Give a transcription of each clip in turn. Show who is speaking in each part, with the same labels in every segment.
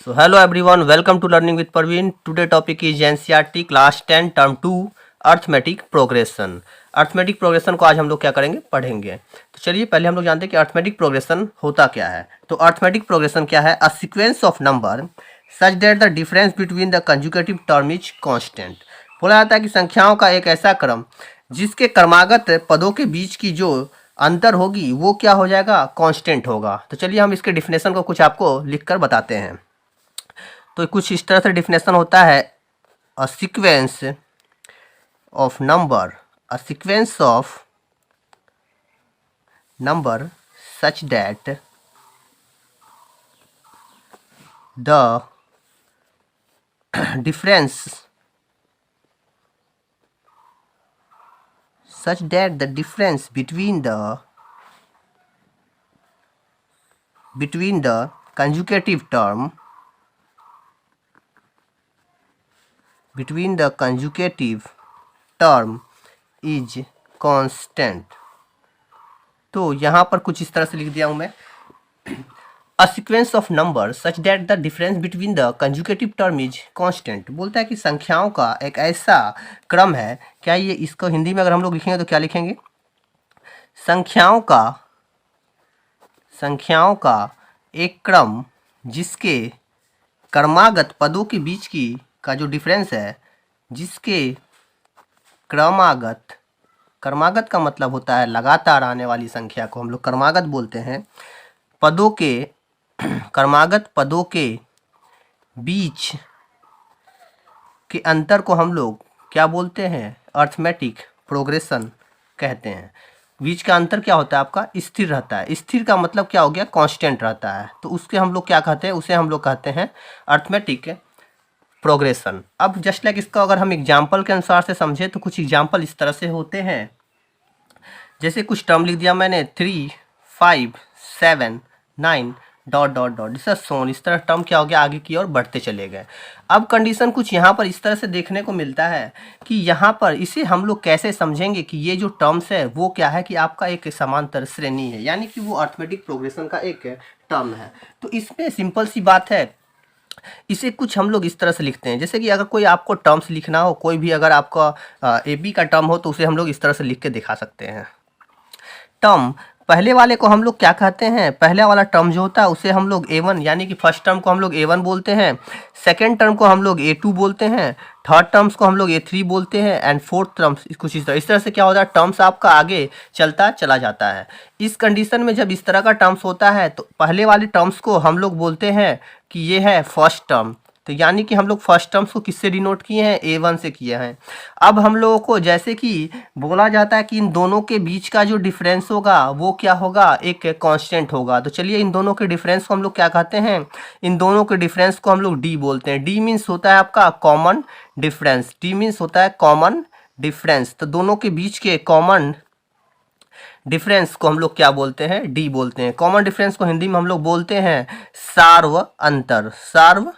Speaker 1: So hello everyone, welcome to Learning with Parveen. Today topic is NCERT class 10 term 2 arithmetic progression. Arithmetic progression को आज हम लोग क्या करेंगे, पढ़ेंगे। तो चलिए पहले हम लोग जानते हैं कि अर्थमेटिक प्रोग्रेशन होता क्या है। तो अर्थमेटिक प्रोग्रेशन क्या है? A sequence of number such that the difference between the conjugative term is constant. बोला जाता है कि संख्याओं का एक ऐसा क्रम जिसके क्रमागत पदों के बीच की जो अंतर होगी वो क्या हो जाएगा, कांस्टेंट होगा। तो चलिए हम इसके डिफिनेशन को कुछ आपको लिखकर बताते हैं। तो कुछ इस तरह से डिफिनेशन होता है, a sequence of number, a sequence of number such that the difference such that the difference between the conjugative term is constant। तो यहाँ पर कुछ इस तरह से लिख दिया हूँ मैं, a sequence of number such that the difference between the conjugative term is constant. बोलता है कि संख्याओं का एक ऐसा क्रम है। क्या ये इसको हिंदी में अगर हम लोग लिखेंगे तो क्या लिखेंगे? संख्याओं का एक क्रम जिसके क्रमागत पदों के बीच की का जो डिफरेंस है, जिसके क्रमागत का मतलब होता है लगातार आने वाली संख्या को हम लोग क्रमागत बोलते हैं। क्रमागत पदों के बीच के अंतर को हम लोग क्या बोलते हैं? अर्थमेटिक प्रोग्रेशन कहते हैं। बीच का अंतर क्या होता है आपका? स्थिर रहता है। स्थिर का मतलब क्या हो गया? कांस्टेंट रहता है। तो उसके हम लोग क्या कहते हैं? उसे हम लोग कहते हैं अर्थमेटिक प्रोग्रेशन। अब जस्ट लाइक इसका अगर हम एग्जाम्पल के अनुसार से समझे तो कुछ एग्जाम्पल इस तरह से होते हैं। जैसे कुछ टर्म लिख दिया मैंने, 3, 5, 7, 9 ... सोन, इस तरह टर्म क्या हो गया, आगे की ओर बढ़ते चले गए। अब कंडीशन कुछ यहाँ पर इस तरह से देखने को मिलता है कि यहाँ पर इसे हम लोग कैसे समझेंगे कि ये जो टर्म्स है वो क्या है कि आपका एक समांतर श्रेणी है, यानी कि वो अर्थमेटिक प्रोग्रेशन का एक टर्म है। तो इसमें सिंपल सी बात है, इसे कुछ हम लोग इस तरह से लिखते हैं। जैसे कि अगर कोई आपको टर्म्स लिखना हो, कोई भी अगर आपका AB का टर्म हो तो उसे हम लोग इस तरह से लिख के दिखा सकते हैं। टर्म पहले वाले को हम लोग क्या कहते हैं? पहले वाला टर्म जो होता है उसे हम लोग A1, यानी कि फर्स्ट टर्म को हम लोग A1 बोलते हैं। सेकेंड टर्म को हम लोग A2 बोलते हैं। थर्ड टर्म्स को हम लोग A3 बोलते हैं। एंड फोर्थ टर्म्स कुछ इस तरह से क्या होता है, टर्म्स आपका आगे चलता चला जाता है। इस कंडीशन में जब इस तरह का टर्म्स होता है तो पहले वाले टर्म्स को हम लोग बोलते हैं कि ये है फर्स्ट टर्म। तो यानी कि हम लोग फर्स्ट टर्म्स को किससे डिनोट किए हैं? A1 से किए हैं। अब हम लोगों को जैसे कि बोला जाता है कि इन दोनों के बीच का जो डिफरेंस होगा वो क्या होगा, एक कांस्टेंट होगा। तो चलिए इन दोनों के डिफरेंस को हम लोग क्या कहते हैं? इन दोनों के डिफरेंस को हम लोग D बोलते हैं। D मीन्स होता है आपका कॉमन डिफरेंस। D मीन्स होता है कॉमन डिफरेंस। तो दोनों के बीच के कॉमन डिफरेंस को हम लोग क्या बोलते हैं? D बोलते हैं। कॉमन डिफरेंस को हिंदी में हम लोग बोलते हैं सार्व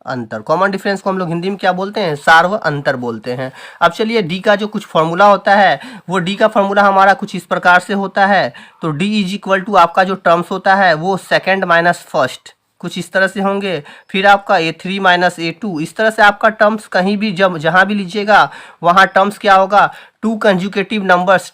Speaker 1: अंतर। कॉमन डिफरेंस को हम लोग हिंदी में क्या बोलते हैं? सार्व अंतर बोलते हैं। अब चलिए D का जो कुछ फॉर्मूला होता है वो D का फॉर्मूला हमारा कुछ इस प्रकार से होता है। तो D इज इक्वल टू आपका जो टर्म्स होता है वो सेकेंड माइनस फर्स्ट, कुछ इस तरह से होंगे। फिर आपका A3 माइनस A2, इस तरह से आपका टर्म्स कहीं भी जब जहाँ भी लीजिएगा वहाँ टर्म्स क्या होगा? टू कंजुगेटिव नंबर्स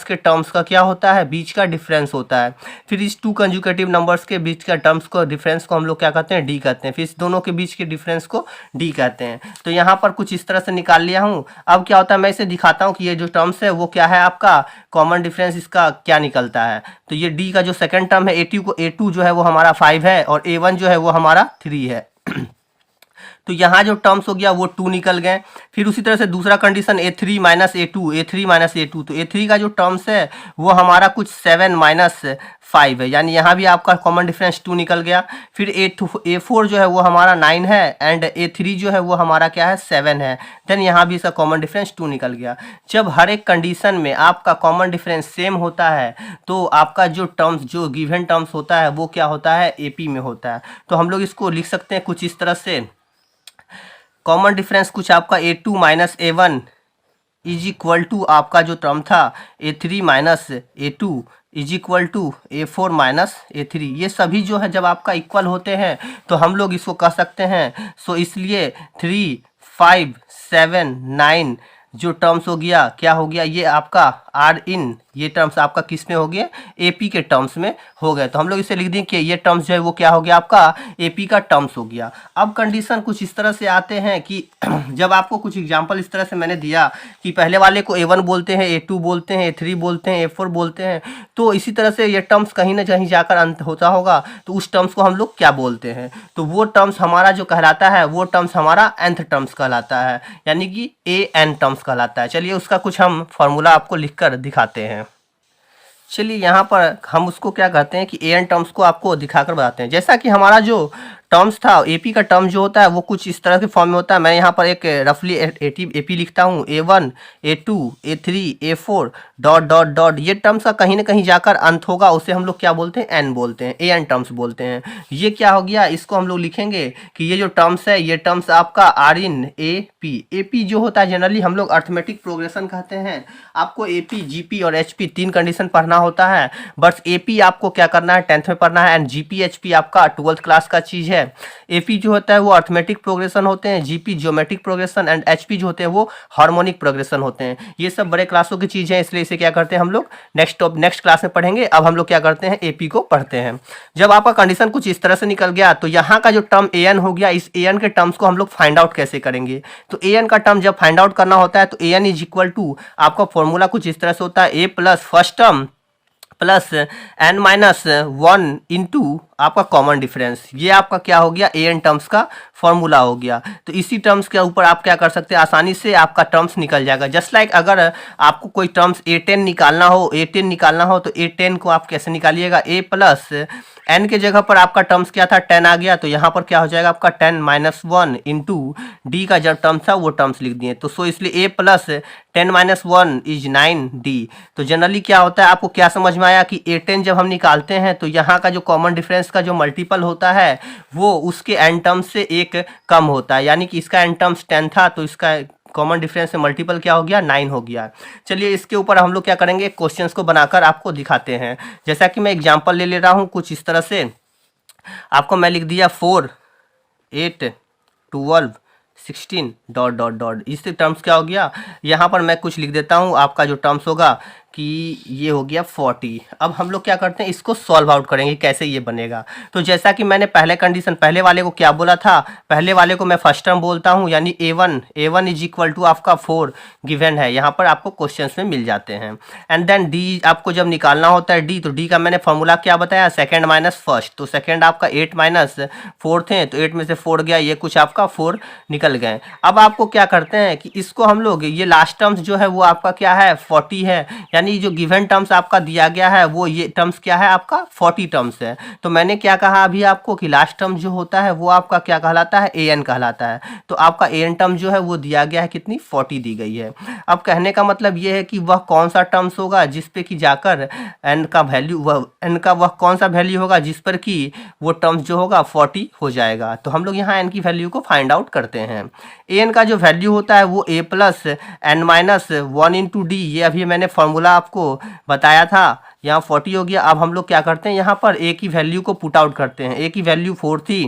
Speaker 1: के टर्म्स का क्या होता है? बीच का डिफरेंस होता है। फिर इस टू कंजुगेटिव नंबर्स के बीच का टर्म्स को डिफरेंस को हम लोग क्या कहते हैं? D कहते हैं। फिर इस दोनों के बीच के डिफरेंस को D कहते हैं। तो यहाँ पर कुछ इस तरह से निकाल लिया हूँ। अब क्या होता है, मैं इसे दिखाता हूँ कि ये जो टर्म्स है वो क्या है आपका कॉमन डिफरेंस, इसका क्या निकलता है। तो ये D का जो सेकेंड टर्म है A2 जो है वो हमारा 5 है और A1 जो है वो हमारा 3 है। तो यहाँ जो टर्म्स हो गया वो 2 निकल गए। फिर उसी तरह से दूसरा कंडीशन A3 माइनस A2, तो A3 का जो टर्म्स है वो हमारा कुछ 7 माइनस 5 है, यानी यहाँ भी आपका कॉमन डिफरेंस 2 निकल गया। फिर A4 जो है वो हमारा 9 है एंड A3 जो है वो हमारा क्या है? 7 है। देन यहाँ भी इसका कॉमन डिफरेंस 2 निकल गया। जब हर एक कंडीशन में आपका कॉमन डिफरेंस सेम होता है तो आपका जो टर्म्स, जो गिवन टर्म्स होता है वो क्या होता है? AP में होता है। तो हम लोग इसको लिख सकते हैं कुछ इस तरह से, कॉमन डिफरेंस कुछ आपका A2 minus A1 is equal to आपका जो टर्म था A3 minus A2 is equal to A4 minus A3। ये सभी जो है जब आपका इक्वल होते हैं तो हम लोग इसको कह सकते हैं। सो इसलिए 3, 5, 7, 9 जो टर्म्स हो गया, क्या हो गया, ये आपका आर इन, ये टर्म्स आपका किस में हो गए, एपी के टर्म्स में हो गए। तो हम लोग इसे लिख दें कि ये टर्म्स जो है वो क्या हो गया, आपका एपी का टर्म्स हो गया। अब कंडीशन कुछ इस तरह से आते हैं कि जब आपको कुछ एग्जांपल इस तरह से मैंने दिया कि पहले वाले को A1 बोलते हैं, A2 बोलते हैं, A3 बोलते हैं, A4 बोलते हैं, तो इसी तरह से ये टर्म्स कहीं ना कहीं जाकर अंत होता होगा, तो उस टर्म्स को हम लोग क्या बोलते हैं, तो वो टर्म्स हमारा जो कहलाता है वो टर्म्स हमारा nth टर्म्स कहलाता है, यानी कि AN टर्म्स कहलाता है। चलिए उसका कुछ हम फॉर्मूला आपको लिखकर दिखाते हैं। चलिए यहाँ पर हम उसको क्या कहते हैं कि AN टर्म्स को आपको दिखाकर बताते हैं। जैसा कि हमारा जो टर्म्स था, एपी का टर्म जो होता है वो कुछ इस तरह के फॉर्म में होता है। मैं यहाँ पर एक रफली एपी लिखता हूँ, A1, A2, A3, A4 dot dot dot. ये टर्म्स का कहीं ना कहीं जाकर अंत होगा, उसे हम लोग क्या बोलते हैं, एन बोलते हैं, AN टर्म्स बोलते हैं। ये क्या हो गया, इसको हम लोग लिखेंगे कि ये जो टर्म्स है, ये टर्म्स आपका आर इन एपी जो होता है जनरली हम लोग अर्थमेटिक प्रोग्रेशन कहते हैं। आपको एपी, जीपी और एचपी 3 कंडीशन पढ़ना होता है। बस एपी आपको क्या करना है, 10th में पढ़ना है, एंड जीपी एचपी आपका 12th क्लास का चीज़ है। एपी जो होता है वो अर्थमेटिक प्रोग्रेशन होते हैं, GP geometric progression, and HP जो होते हैं वो हार्मोनिक प्रोग्रेशन होते हैं। ये सब बड़े क्लासों की चीज़ है, इसलिए इसे क्या करते हैं हम लोग नेक्स्ट क्लास में पढ़ेंगे। अब हम लोग क्या करते हैं, एपी को पढ़ते हैं। जब आपका कंडीशन कुछ इस तरह से निकल गया तो यहाँ का जो टर्म एन हो गया, इस एन के टर्म्स को हम लोग फाइंड आउट कैसे करेंगे, तो एन का टर्म जब फाइंड आउट करना होता है तो एन इज इक्वल टू, आपका फॉर्मूला कुछ इस तरह से होता है, a plus first term plus n minus 1 into आपका कॉमन डिफरेंस। ये आपका क्या हो गया, AN टर्म्स का फॉर्मूला हो गया। तो इसी टर्म्स के ऊपर आप क्या कर सकते हैं, आसानी से आपका टर्म्स निकल जाएगा। जस्ट लाइक अगर आपको कोई टर्म्स A10 निकालना हो तो A10 को आप कैसे निकालिएगा, A प्लस n के जगह पर आपका टर्म्स क्या था, 10 आ गया, तो यहाँ पर क्या हो जाएगा आपका 10 माइनस 1 इंटू डी का जब टर्म था वो टर्म्स लिख दिए। तो सो इसलिए A plus 10 minus 1 is 9D। तो जनरली क्या होता है, आपको क्या समझ में आया कि A10 जब हम निकालते हैं तो यहाँ का जो कॉमन डिफरेंस का जो मल्टीपल होता है वो उसके एन टर्म्स से एक कम होता है, यानी कि इसका एन टर्म्स 10 था तो इसका कॉमन डिफरेंस से मल्टीपल क्या हो गया, 9 हो गया। चलिए इसके ऊपर हम लोग क्या करेंगे, क्वेश्चंस को बनाकर आपको दिखाते हैं। जैसा कि मैं एग्जांपल ले रहा हूँ कुछ इस तरह से, आपको मैं लिख दिया 4, 8, 12, 16 डॉट डॉट डॉट। इससे टर्म्स क्या हो गया, यहाँ पर मैं कुछ लिख देता हूँ, आपका जो टर्म्स होगा कि ये हो गया 40। अब हम लोग क्या करते हैं, इसको सॉल्व आउट करेंगे कैसे ये बनेगा। तो जैसा कि मैंने पहले वाले को क्या बोला था, पहले वाले को मैं फर्स्ट टर्म बोलता हूँ, यानी A1 इज इक्वल टू आपका 4 गिवन है, यहाँ पर आपको क्वेश्चन में मिल जाते हैं। एंड देन डी आपको जब निकालना होता है डी, तो डी का मैंने फॉर्मूला क्या बताया, सेकेंड माइनस फर्स्ट। तो सेकेंड आपका 8 माइनस 4 थे, तो 8 में से 4 गया, ये कुछ आपका 4 निकल गए। अब आपको क्या करते हैं कि इसको हम लोग, ये लास्ट टर्म्स जो है वो आपका क्या है, 40 है, यानी जो गिवन टर्म्स आपका दिया गया है वो ये टर्म्स क्या है, आपका 40 टर्म्स है। तो मैंने क्या कहा अभी आपको कि लास्ट टर्म जो होता है वो आपका क्या कहलाता है, AN कहलाता है। तो आपका AN टर्म जो है वो दिया गया है, कितनी, 40 दी गई है। अब कहने का मतलब ये है कि वह कौन सा टर्म्स होगा जिस पे कि जाकर n का वैल्यू, वह कौन सा वैल्यू होगा जिस पर कि वो टर्म्स जो होगा 40 हो जाएगा। तो हम लोग यहाँ n की वैल्यू को फाइंड आउट करते हैं। AN का जो वैल्यू होता है वो A plus n minus 1 into D, ये अभी मैंने फॉर्मूला आपको बताया था, यहाँ 40 हो गया। अब हम लोग क्या करते हैं, यहाँ पर A की वैल्यू को पुट आउट करते हैं। A की वैल्यू 4 थी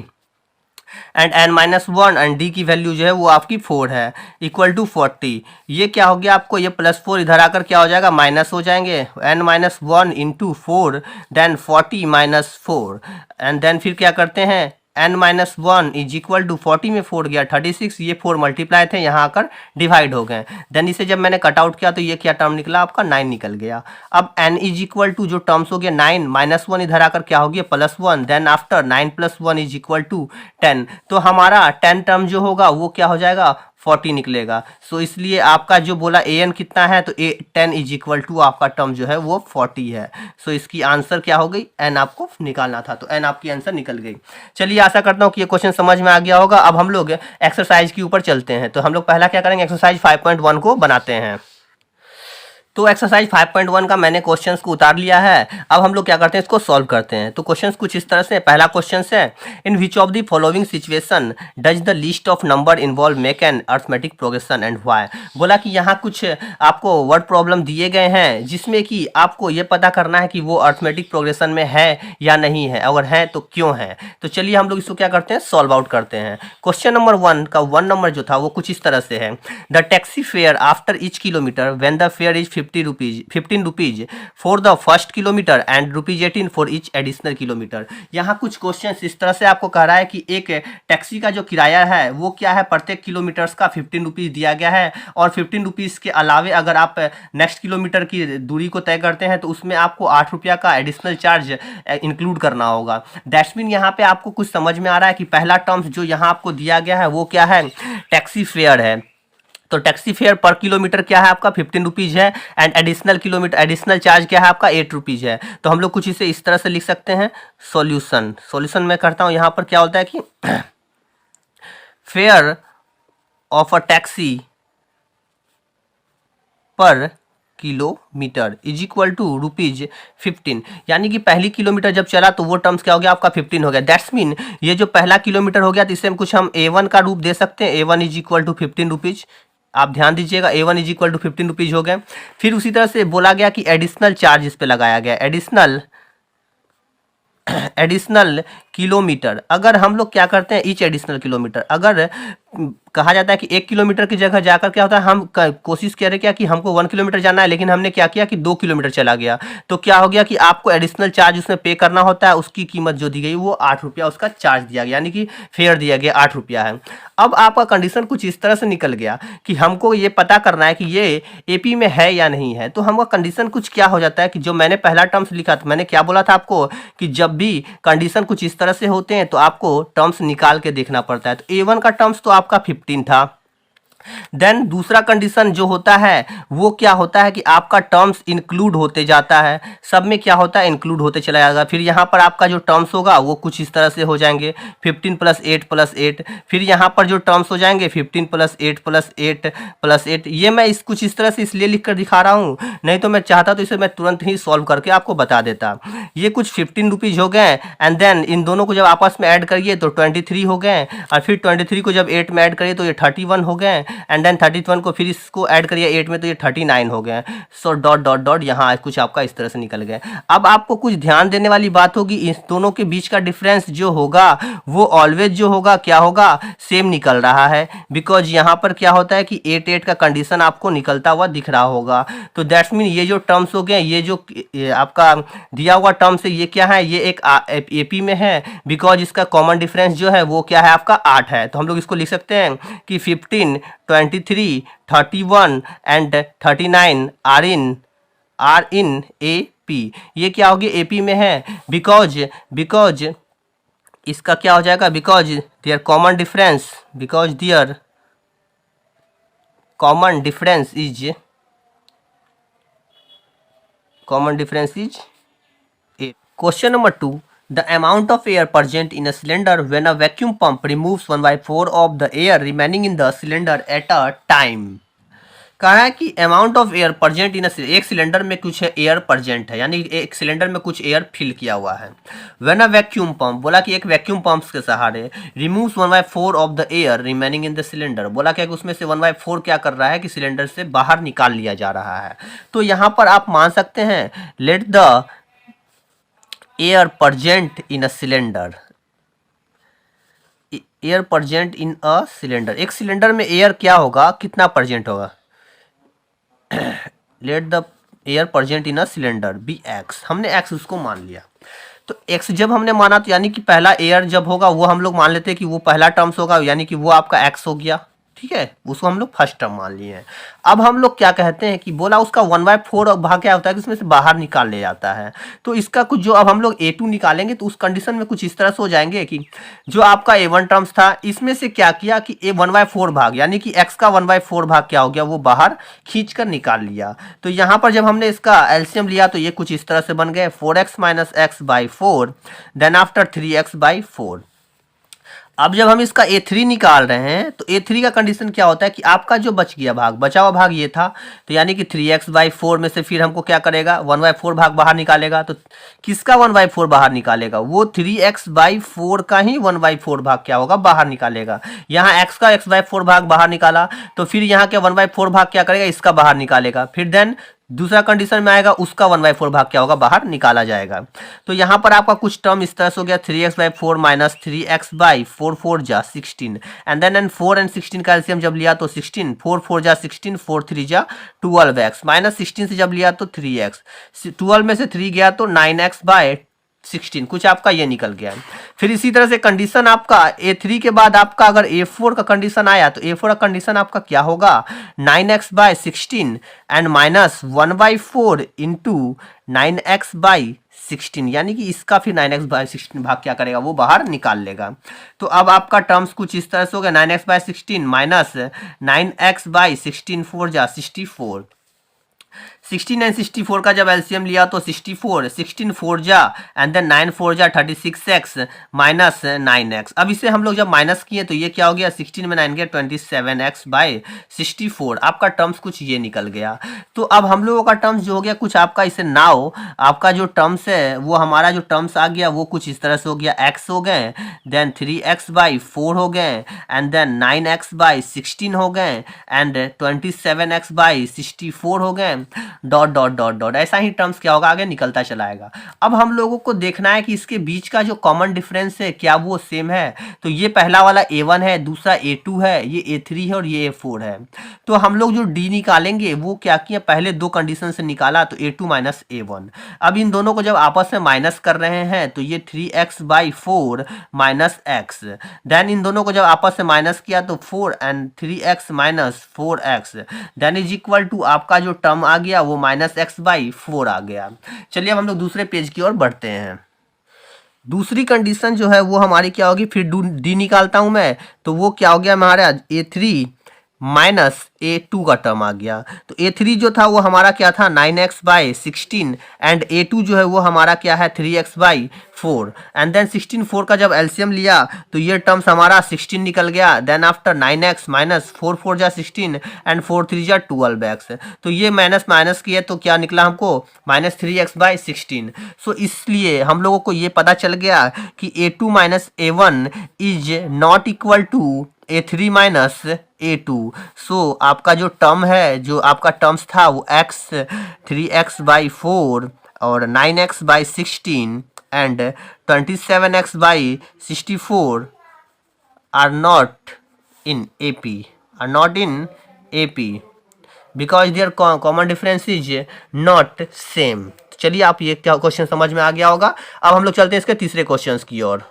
Speaker 1: and n minus 1 and D की वैल्यू जो है वो आपकी 4 है, इक्वल टू 40। ये क्या हो गया आपको, ये प्लस 4 इधर आकर क्या हो जाएगा, माइनस हो जाएंगे, n minus 1 into 4 then 40 minus 4, and then फिर क्या करते हैं, n minus 1 is equal to 40 में 4 गया 36, ये 4 मल्टीप्लाई थे, यहाँ आकर डिवाइड हो गए। देन इसे जब मैंने कट आउट किया तो ये क्या टर्म निकला, आपका 9 निकल गया। अब n इज इक्वल टू जो टर्म्स हो गया 9 माइनस 1 इधर आकर क्या हो गया, plus 1, then after 9 plus 1 is equal to 10। तो हमारा 10 टर्म जो होगा वो क्या हो जाएगा, 40 निकलेगा। सो इसलिए आपका जो बोला AN कितना है, तो 10 इज इक्वल टू आपका टर्म जो है वो 40 है। सो इसकी आंसर क्या हो गई, N आपको निकालना था, तो N आपकी आंसर निकल गई। चलिए आशा करता हूँ कि ये क्वेश्चन समझ में आ गया होगा। अब हम लोग एक्सरसाइज के ऊपर चलते हैं। तो हम लोग पहला क्या करेंगे, एक्सरसाइज 5.1 को बनाते हैं। तो एक्सरसाइज 5.1 का मैंने क्वेश्चंस को उतार लिया है। अब हम लोग क्या करते हैं, इसको सॉल्व करते हैं। तो क्वेश्चंस कुछ इस तरह से, पहला क्वेश्चन है, in which of the following situation does the list of number involve make an arithmetic progression and why. बोला कि यहाँ कुछ आपको वर्ड प्रॉब्लम दिए गए हैं जिसमें कि आपको ये पता करना है कि वो अर्थमेटिक प्रोग्रेशन में है या नहीं है, अगर है तो क्यों है। तो चलिए हम लोग इसको क्या करते हैं, सॉल्व आउट करते हैं। क्वेश्चन नंबर 1 का 1 नंबर जो था वो कुछ इस तरह से है, the taxi fare after each kilometre when the fair is 15 rupees for the first kilometre and ₹18 for each additional kilometre. यहाँ कुछ क्वेश्चन इस तरह से आपको कह रहा है कि एक टैक्सी का जो किराया है वो क्या है, प्रत्येक किलोमीटर्स का 15 रुपीज़ दिया गया है, और 15 रुपीज़ के अलावे अगर आप नेक्स्ट किलोमीटर की दूरी को तय करते हैं तो उसमें आपको 8 रुपया का एडिशनल चार्ज इंक्लूड करना होगा। दैट्स मीन यहाँ पे आपको कुछ समझ में आ रहा है कि पहला टर्म्स जो यहाँ आपको दिया गया है वो क्या है, टैक्सी फेयर है। तो टैक्सी फेयर पर किलोमीटर क्या है आपका 15 रुपीज़ है, एंड एडिशनल चार्ज क्या है आपका 8 रुपीज़ है। तो हम लोग कुछ इसे इस तरह से लिख सकते हैं। सॉल्यूशन मैं करता हूँ। यहाँ पर क्या होता है कि फेयर ऑफ अ टैक्सी पर किलोमीटर इज इक्वल टू ₹15, यानी कि पहली किलोमीटर जब चला तो वो टर्म्स क्या हो गया आपका 15 हो गया। दैट्स मीन ये जो पहला किलोमीटर हो गया तो इसे कुछ हम A1 का रूप दे सकते हैं, A1 is equal to 15 rupees. आप ध्यान दीजिएगा, A1 is equal to 15 rupees हो गए। फिर उसी तरह से बोला गया कि एडिशनल चार्ज इस पे लगाया गया, एडिशनल किलोमीटर। अगर हम लोग क्या करते हैं, ईच एडिशनल किलोमीटर, अगर कहा जाता है कि 1 किलोमीटर की जगह जाकर क्या होता है, हम कोशिश कर रहे क्या कि हमको 1 किलोमीटर जाना है, लेकिन हमने क्या किया कि 2 किलोमीटर चला गया, तो क्या हो गया कि आपको एडिशनल चार्ज उसमें पे करना होता है। उसकी कीमत जो दी गई वो 8 रुपया उसका चार्ज दिया गया, यानी कि फेयर दिया गया 8 रुपया है। अब आपका कंडीशन कुछ इस तरह से निकल गया कि हमको ये पता करना है कि ये AP में है या नहीं है। तो हमका कंडीशन कुछ क्या हो जाता है कि जो मैंने पहला टर्म्स लिखा था, मैंने क्या बोला था आपको कि जब भी कंडीशन कुछ इस तरह से होते हैं तो आपको टर्म्स निकाल के देखना पड़ता है। तो A1 का टर्म्स तो आपका 15 था। देन दूसरा कंडीशन जो होता है वो क्या होता है कि आपका टर्म्स इंक्लूड होते जाता है, सब में क्या होता है इंक्लूड होते चला जाएगा। फिर यहाँ पर आपका जो टर्म्स होगा वो कुछ इस तरह से हो जाएंगे 15 + 8 + 8। फिर यहाँ पर जो टर्म्स हो जाएंगे 15 + 8 + 8 + 8। ये मैं कुछ इस तरह से इसलिए लिख कर दिखा रहा हूँ, नहीं तो मैं चाहता तो इसे मैं तुरंत ही सॉल्व करके आपको बता देता। ये कुछ 15 रुपीज़ हो गए, एंड देन इन दोनों को जब आपस में ऐड करिए तो 23 हो गए, और फिर 23 को जब 8 में ऐड करिए तो ये 31 हो गए, एंड देन 31 को फिर इसको ऐड करिए 8 में तो ये 39 हो गए। सो डॉट डॉट डॉट यहाँ कुछ आपका इस तरह से निकल गए। अब आपको कुछ ध्यान देने वाली बात होगी, इस दोनों के बीच का डिफरेंस जो होगा वो ऑलवेज जो होगा क्या होगा, सेम निकल रहा है। बिकॉज यहाँ पर क्या होता है कि 8 का कंडीशन आपको निकलता हुआ दिख रहा होगा। तो दैट्स मीन ये जो टर्म्स हो गए, ये जो आपका दिया हुआ टर्म्स है ये क्या है, ये एक AP में है, बिकॉज इसका कॉमन डिफरेंस जो है वो क्या है आपका 8 है। तो हम लोग इसको लिख सकते हैं कि 15, 23, 31 एंड 39 आर इन AP। ये क्या होगी AP में है, बिकॉज इसका क्या हो जाएगा, because their common difference is A. Question number 2. The amount of air present in a cylinder when a vacuum pump removes 1/4 of the air remaining in the cylinder at a time. कहा है कि amount of air present इन एक cylinder में कुछ air present है, यानी एक cylinder में कुछ एयर फिल किया हुआ है। व्हेन अ वैक्यूम पंप, बोला कि एक वैक्यूम पंप के सहारे removes 1/4 of the air remaining in the cylinder, बोला क्या कि उसमें से 1/4 क्या कर रहा है कि सिलेंडर से बाहर निकाल लिया जा रहा है। तो यहाँ पर आप मान सकते हैं let the air present in a cylinder, air present in a cylinder, एक सिलेंडर में एयर क्या होगा, कितना प्रजेंट होगा, let the air present in a cylinder be X, हमने X उसको मान लिया। तो X जब हमने माना तो यानी कि पहला एयर जब होगा वो हम लोग मान लेते हैं कि वो पहला टर्म्स होगा, यानी कि वो आपका X हो गया, ठीक है, उसको हम लोग फर्स्ट टर्म मान लिए हैं। अब हम लोग क्या कहते हैं कि बोला उसका 1/4 भाग क्या होता है कि उसमें से बाहर निकाल ले जाता है। तो इसका कुछ जो अब हम लोग A2 निकालेंगे तो उस कंडीशन में कुछ इस तरह से हो जाएंगे कि जो आपका A1 टर्म्स था इसमें से क्या किया कि 1/4 भाग, यानी कि X का 1/4 भाग क्या हो गया, वो बाहर खींच कर निकाल लिया। तो यहाँ पर जब हमने इसका एलसीएम लिया तो ये कुछ इस तरह से बन गए 4x - x/4, then after 3x/4। अब जब हम इसका A3 निकाल रहे हैं तो A3 का कंडीशन क्या होता है कि आपका जो बच गया भाग, बचा हुआ भाग ये था, तो यानी कि 3x/4 में से फिर हमको क्या करेगा, 1/4 भाग बाहर निकालेगा। तो किसका 1/4 बाहर निकालेगा, वो 3x/4 का ही 1/4 भाग क्या होगा, बाहर निकालेगा। यहाँ x का x/4 भाग बाहर निकाला, तो फिर यहाँ के 1/4 भाग क्या करेगा, इसका बाहर निकालेगा। फिर देन दूसरा कंडीशन में आएगा, उसका 1/4 भाग क्या होगा, बाहर निकाला जाएगा। तो यहाँ पर आपका कुछ टर्म इस तरह से हो गया, 3x/4 माइनस 3x/4, 4 जा 16, एंड देन 4 एंड 16 का एलसीएम जब लिया तो 16, 4 4 जा 16, 4 3 जा 12x, माइनस 16 से जब लिया तो 3x, 12 में से 3 गया तो 9x/16, कुछ आपका ये निकल गया। फिर इसी तरह से कंडीशन आपका A3 के बाद आपका अगर A4 का कंडीशन आया तो A4 का कंडीशन आपका क्या होगा, 9x/16 and minus 1/4 into 9x/16, यानी कि इसका फिर 9x/16 भाग क्या करेगा, वो बाहर निकाल लेगा। तो अब आपका टर्म्स कुछ इस तरह से हो गया, 9x/16 माइनस 9x/16, 4 जा 64, 16 एंड 64 का जब एलसीएम लिया तो 64, 16 4 जा एंड देन 9 4 जा 36x माइनस 9x। अब इसे हम लोग जब माइनस किए तो ये क्या हो गया, 16 में 9 गया 27x/64, आपका टर्म्स कुछ ये निकल गया। तो अब हम लोगों का टर्म्स जो हो गया कुछ आपका इसे नाउ आपका जो टर्म्स है वो हमारा जो टर्म्स आ गया वो कुछ इस तरह से हो गया, x हो गए, देन 3x/4 हो गए, एंड देन 9x/16 हो गए, एंड 27x/64 हो गए, डॉट डॉट डॉट डॉट, ऐसा ही टर्म्स क्या होगा आगे निकलता चलाएगा। अब हम लोगों को देखना है कि इसके बीच का जो कॉमन डिफरेंस है क्या वो सेम है। तो ये पहला वाला A1 है, दूसरा A2 है, ये A3 है और ये A4 है। तो हम लोग जो D निकालेंगे वो क्या किया, पहले दो कंडीशन से निकाला तो A2 माइनस A1। अब इन दोनों को जब आपस में माइनस कर रहे हैं तो ये 3x/4 माइनस x, देन इन दोनों को जब आपस में माइनस किया तो 4 and 3x minus 4x, then is equal to आपका जो टर्म आ गया वो -x/4 आ गया। चलिए अब हम लोग दूसरे पेज की ओर बढ़ते हैं। दूसरी कंडीशन जो है वो हमारी क्या होगी, फिर D निकालता हूं मैं, तो वो क्या हो गया हमारा A3 माइनस A2 का टर्म आ गया। तो A3 जो था वो हमारा क्या था 9x/16 एंड A2 जो है वो हमारा क्या है 3x/4, एंड देन 16 4 का जब एलसीएम लिया तो ये टर्म्स हमारा 16 निकल गया, देन आफ्टर 9x माइनस 4 4 जा 16 एंड 4 3 जा 12x, तो ये माइनस माइनस किए तो क्या निकला हमको -3x/16। सो इसलिए हम लोगों को ये पता चल गया कि A2 minus A1 is not equal to A3 minus A2। So आपका जो टर्म है, जो आपका टर्म्स था वो x 3x/4 और 9x/16 and 27x/64 are not in AP because their common difference is not same। चलिए आप ये क्या क्वेश्चन समझ में आ गया होगा। अब हम लोग चलते हैं इसके तीसरे क्वेश्चन की ओर।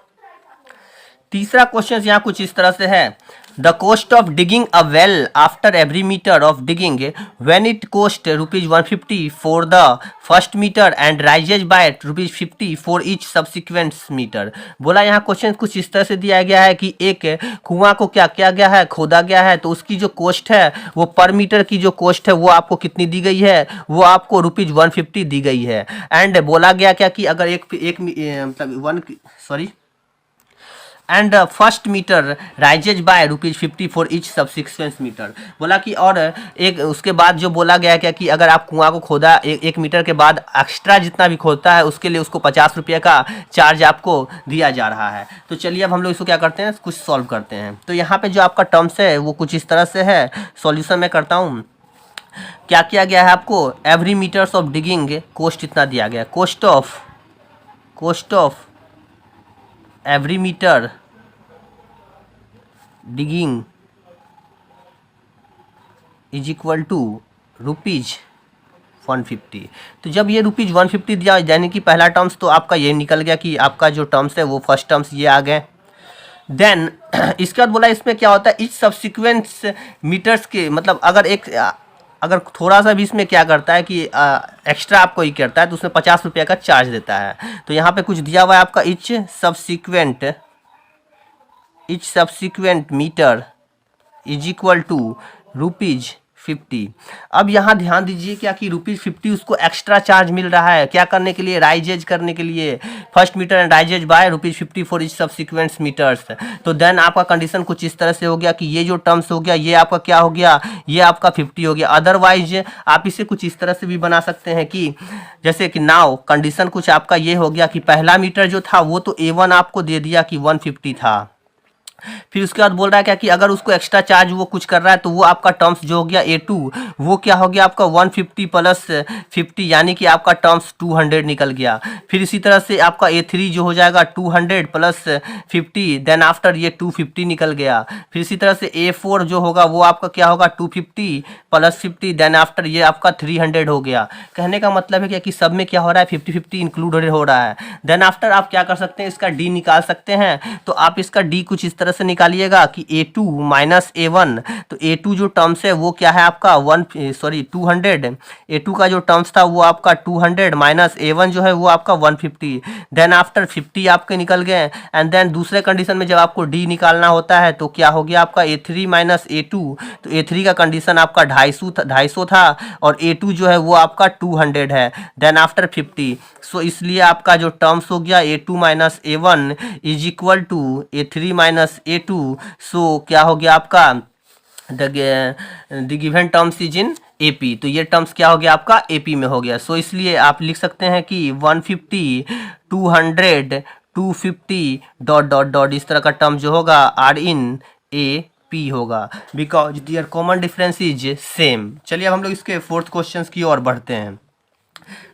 Speaker 1: तीसरा क्वेश्चन यहाँ कुछ इस तरह से है, the cost of digging a well after every metre of digging when it cost ₹150 for the first metre and rises by ₹50 for each subsequent metre. बोला यहाँ क्वेश्चन कुछ इस तरह से दिया गया है कि एक कुआं को क्या किया गया है, खोदा गया है, तो उसकी जो कॉस्ट है वो पर मीटर की जो कॉस्ट है वो आपको कितनी दी गई है, वो आपको ₹150 दी गई है। एंड बोला गया क्या कि अगर and first metre rises by ₹50 for each subsequent metre. बोला कि और एक उसके बाद जो बोला गया क्या कि अगर आप कुआं को खोदा एक मीटर के बाद एक्स्ट्रा जितना भी खोदता है उसके लिए उसको ₹50 का चार्ज आपको दिया जा रहा है। तो चलिए अब हम लोग इसको क्या करते हैं, कुछ सॉल्व करते हैं। तो यहाँ पे जो आपका टर्म्स है वो कुछ इस तरह से है, सॉल्यूशन में करता हूँ। क्या किया गया है आपको, every metres of digging cost इतना दिया गया, cost of every metre digging is equal to ₹150। तो जब ये ₹150 दिया यानी कि पहला टर्म्स तो आपका ये निकल गया कि आपका जो टर्म्स है वो फर्स्ट टर्म्स ये आ गए। देन इसके बाद बोला इसमें क्या होता है, इच सब्सिक्वेंट मीटर्स के मतलब अगर थोड़ा सा भी इसमें क्या करता है कि एक्स्ट्रा आपको ही करता है तो उसमें ₹50 का चार्ज देता है। तो यहाँ पे कुछ दिया हुआ है आपका each subsequent metre is equal to 50। अब यहाँ ध्यान दीजिए क्या कि ₹50 उसको एक्स्ट्रा चार्ज मिल रहा है क्या करने के लिए, राइजेज करने के लिए, first metre and rises by ₹50 for each subsequence metres. तो देन आपका कंडीशन कुछ इस तरह से हो गया कि ये जो टर्म्स हो गया ये आपका क्या हो गया, ये आपका 50 हो गया। अदरवाइज आप इसे कुछ इस तरह से भी बना सकते हैं कि जैसे कि नाउ कंडीशन कुछ आपका ये हो गया कि पहला मीटर जो था वो तो A1 आपको दे दिया कि 150 था, फिर उसके बाद बोल रहा है क्या कि अगर उसको एक्स्ट्रा चार्ज वो कुछ कर रहा है तो वो आपका टर्म्स जो हो गया A2 वो क्या हो गया आपका 150 प्लस 50 यानी कि आपका टर्म्स 200 निकल गया। फिर इसी तरह से आपका A3 जो हो जाएगा 200 प्लस 50, देन आफ्टर ये 250 निकल गया। फिर इसी तरह से A4 जो होगा वो आपका क्या होगा 250 प्लस 50, देन आफ्टर ये आपका 300 हो गया। कहने का मतलब है क्या कि सब में क्या हो रहा है 50-50 इंक्लूड हो रहा है। देन आफ्टर आप क्या कर सकते हैं, इसका D निकाल सकते हैं। तो आप इसका D कुछ इस तरह से निकालिएगा कि A2 माइनस A1, तो A2 जो टर्म्स है वो क्या है आपका 200, A2 का जो टर्म्स था वो आपका 200 माइनस A1 जो है वो आपका 150, देन आफ्टर 50 आपके निकल गए। एंड देन दूसरे कंडीशन में जब आपको D निकालना होता है तो क्या हो गया आपका A3 माइनस A2, तो A3 का कंडीशन आपका 250 था और A2 जो है वो आपका 200 है, देन आफ्टर 50। सो इसलिए आपका जो टर्म्स हो गया A2 minus A1 is equal to A3 minus A2। So क्या हो गया आपका the given terms is in AP, तो ये टर्म्स क्या हो गया आपका AP में हो गया। सो इसलिए आप लिख सकते हैं कि 150 200 250 डॉट डॉट डॉट इस तरह का टर्म जो होगा आर इन AP होगा, because their common difference is same. चलिए अब हम लोग इसके फोर्थ क्वेश्चन की ओर बढ़ते हैं।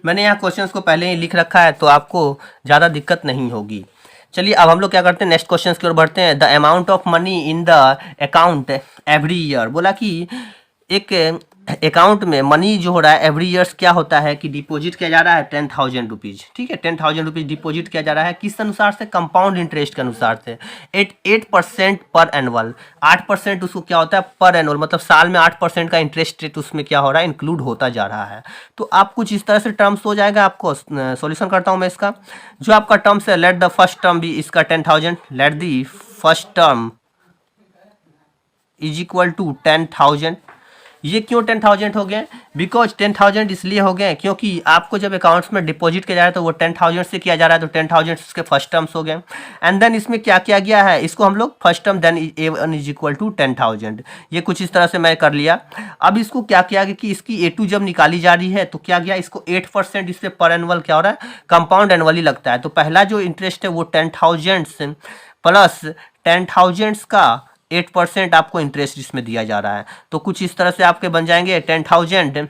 Speaker 1: मैंने यहाँ क्वेश्चंस को पहले ही लिख रखा है तो आपको ज़्यादा दिक्कत नहीं होगी। चलिए अब हम लोग क्या करते हैं, नेक्स्ट क्वेश्चंस की ओर बढ़ते हैं। The amount of money in the account every year, बोला कि एक अकाउंट में मनी जो हो रहा है एवरी ईयर्स क्या होता है कि डिपॉजिट किया जा रहा है 10,000 रुपीज़, ठीक है 10,000 रुपीज़ डिपॉजिट किया जा रहा है किस अनुसार से, कंपाउंड इंटरेस्ट के अनुसार से 8% पर एनुअल। 8% उसको क्या होता है पर एनुअल, मतलब साल में 8% का इंटरेस्ट रेट उसमें क्या हो रहा है इंक्लूड होता जा रहा है। तो आप कुछ इस तरह से टर्म्स हो जाएगा, आपको सॉल्यूशन करता हूँ मैं इसका। जो आपका टर्म्स है, लेट द फर्स्ट टर्म भी इसका 10,000, let the first term is equal to 10,000। ये क्यों 10,000 हो गए, बिकॉज 10,000 इसलिए हो गए क्योंकि आपको जब अकाउंट्स में डिपॉजिट किया जा रहा है तो वो 10,000 से किया जा रहा है, तो 10,000 उसके फर्स्ट टर्म्स हो गए। एंड देन इसमें क्या किया गया है, इसको हम लोग first term then A1 is equal to 10,000, ये कुछ इस तरह से मैं कर लिया। अब इसको क्या किया गया कि इसकी A2 जब निकाली जा रही है तो क्या गया, इसको 8% इस पर पर एनुअल क्या हो रहा है कंपाउंड एनुअली लगता है। तो पहला जो इंटरेस्ट है वो 10,000 प्लस 10,000 का 8% आपको इंटरेस्ट इसमें दिया जा रहा है। तो कुछ इस तरह से आपके बन जाएंगे 10,000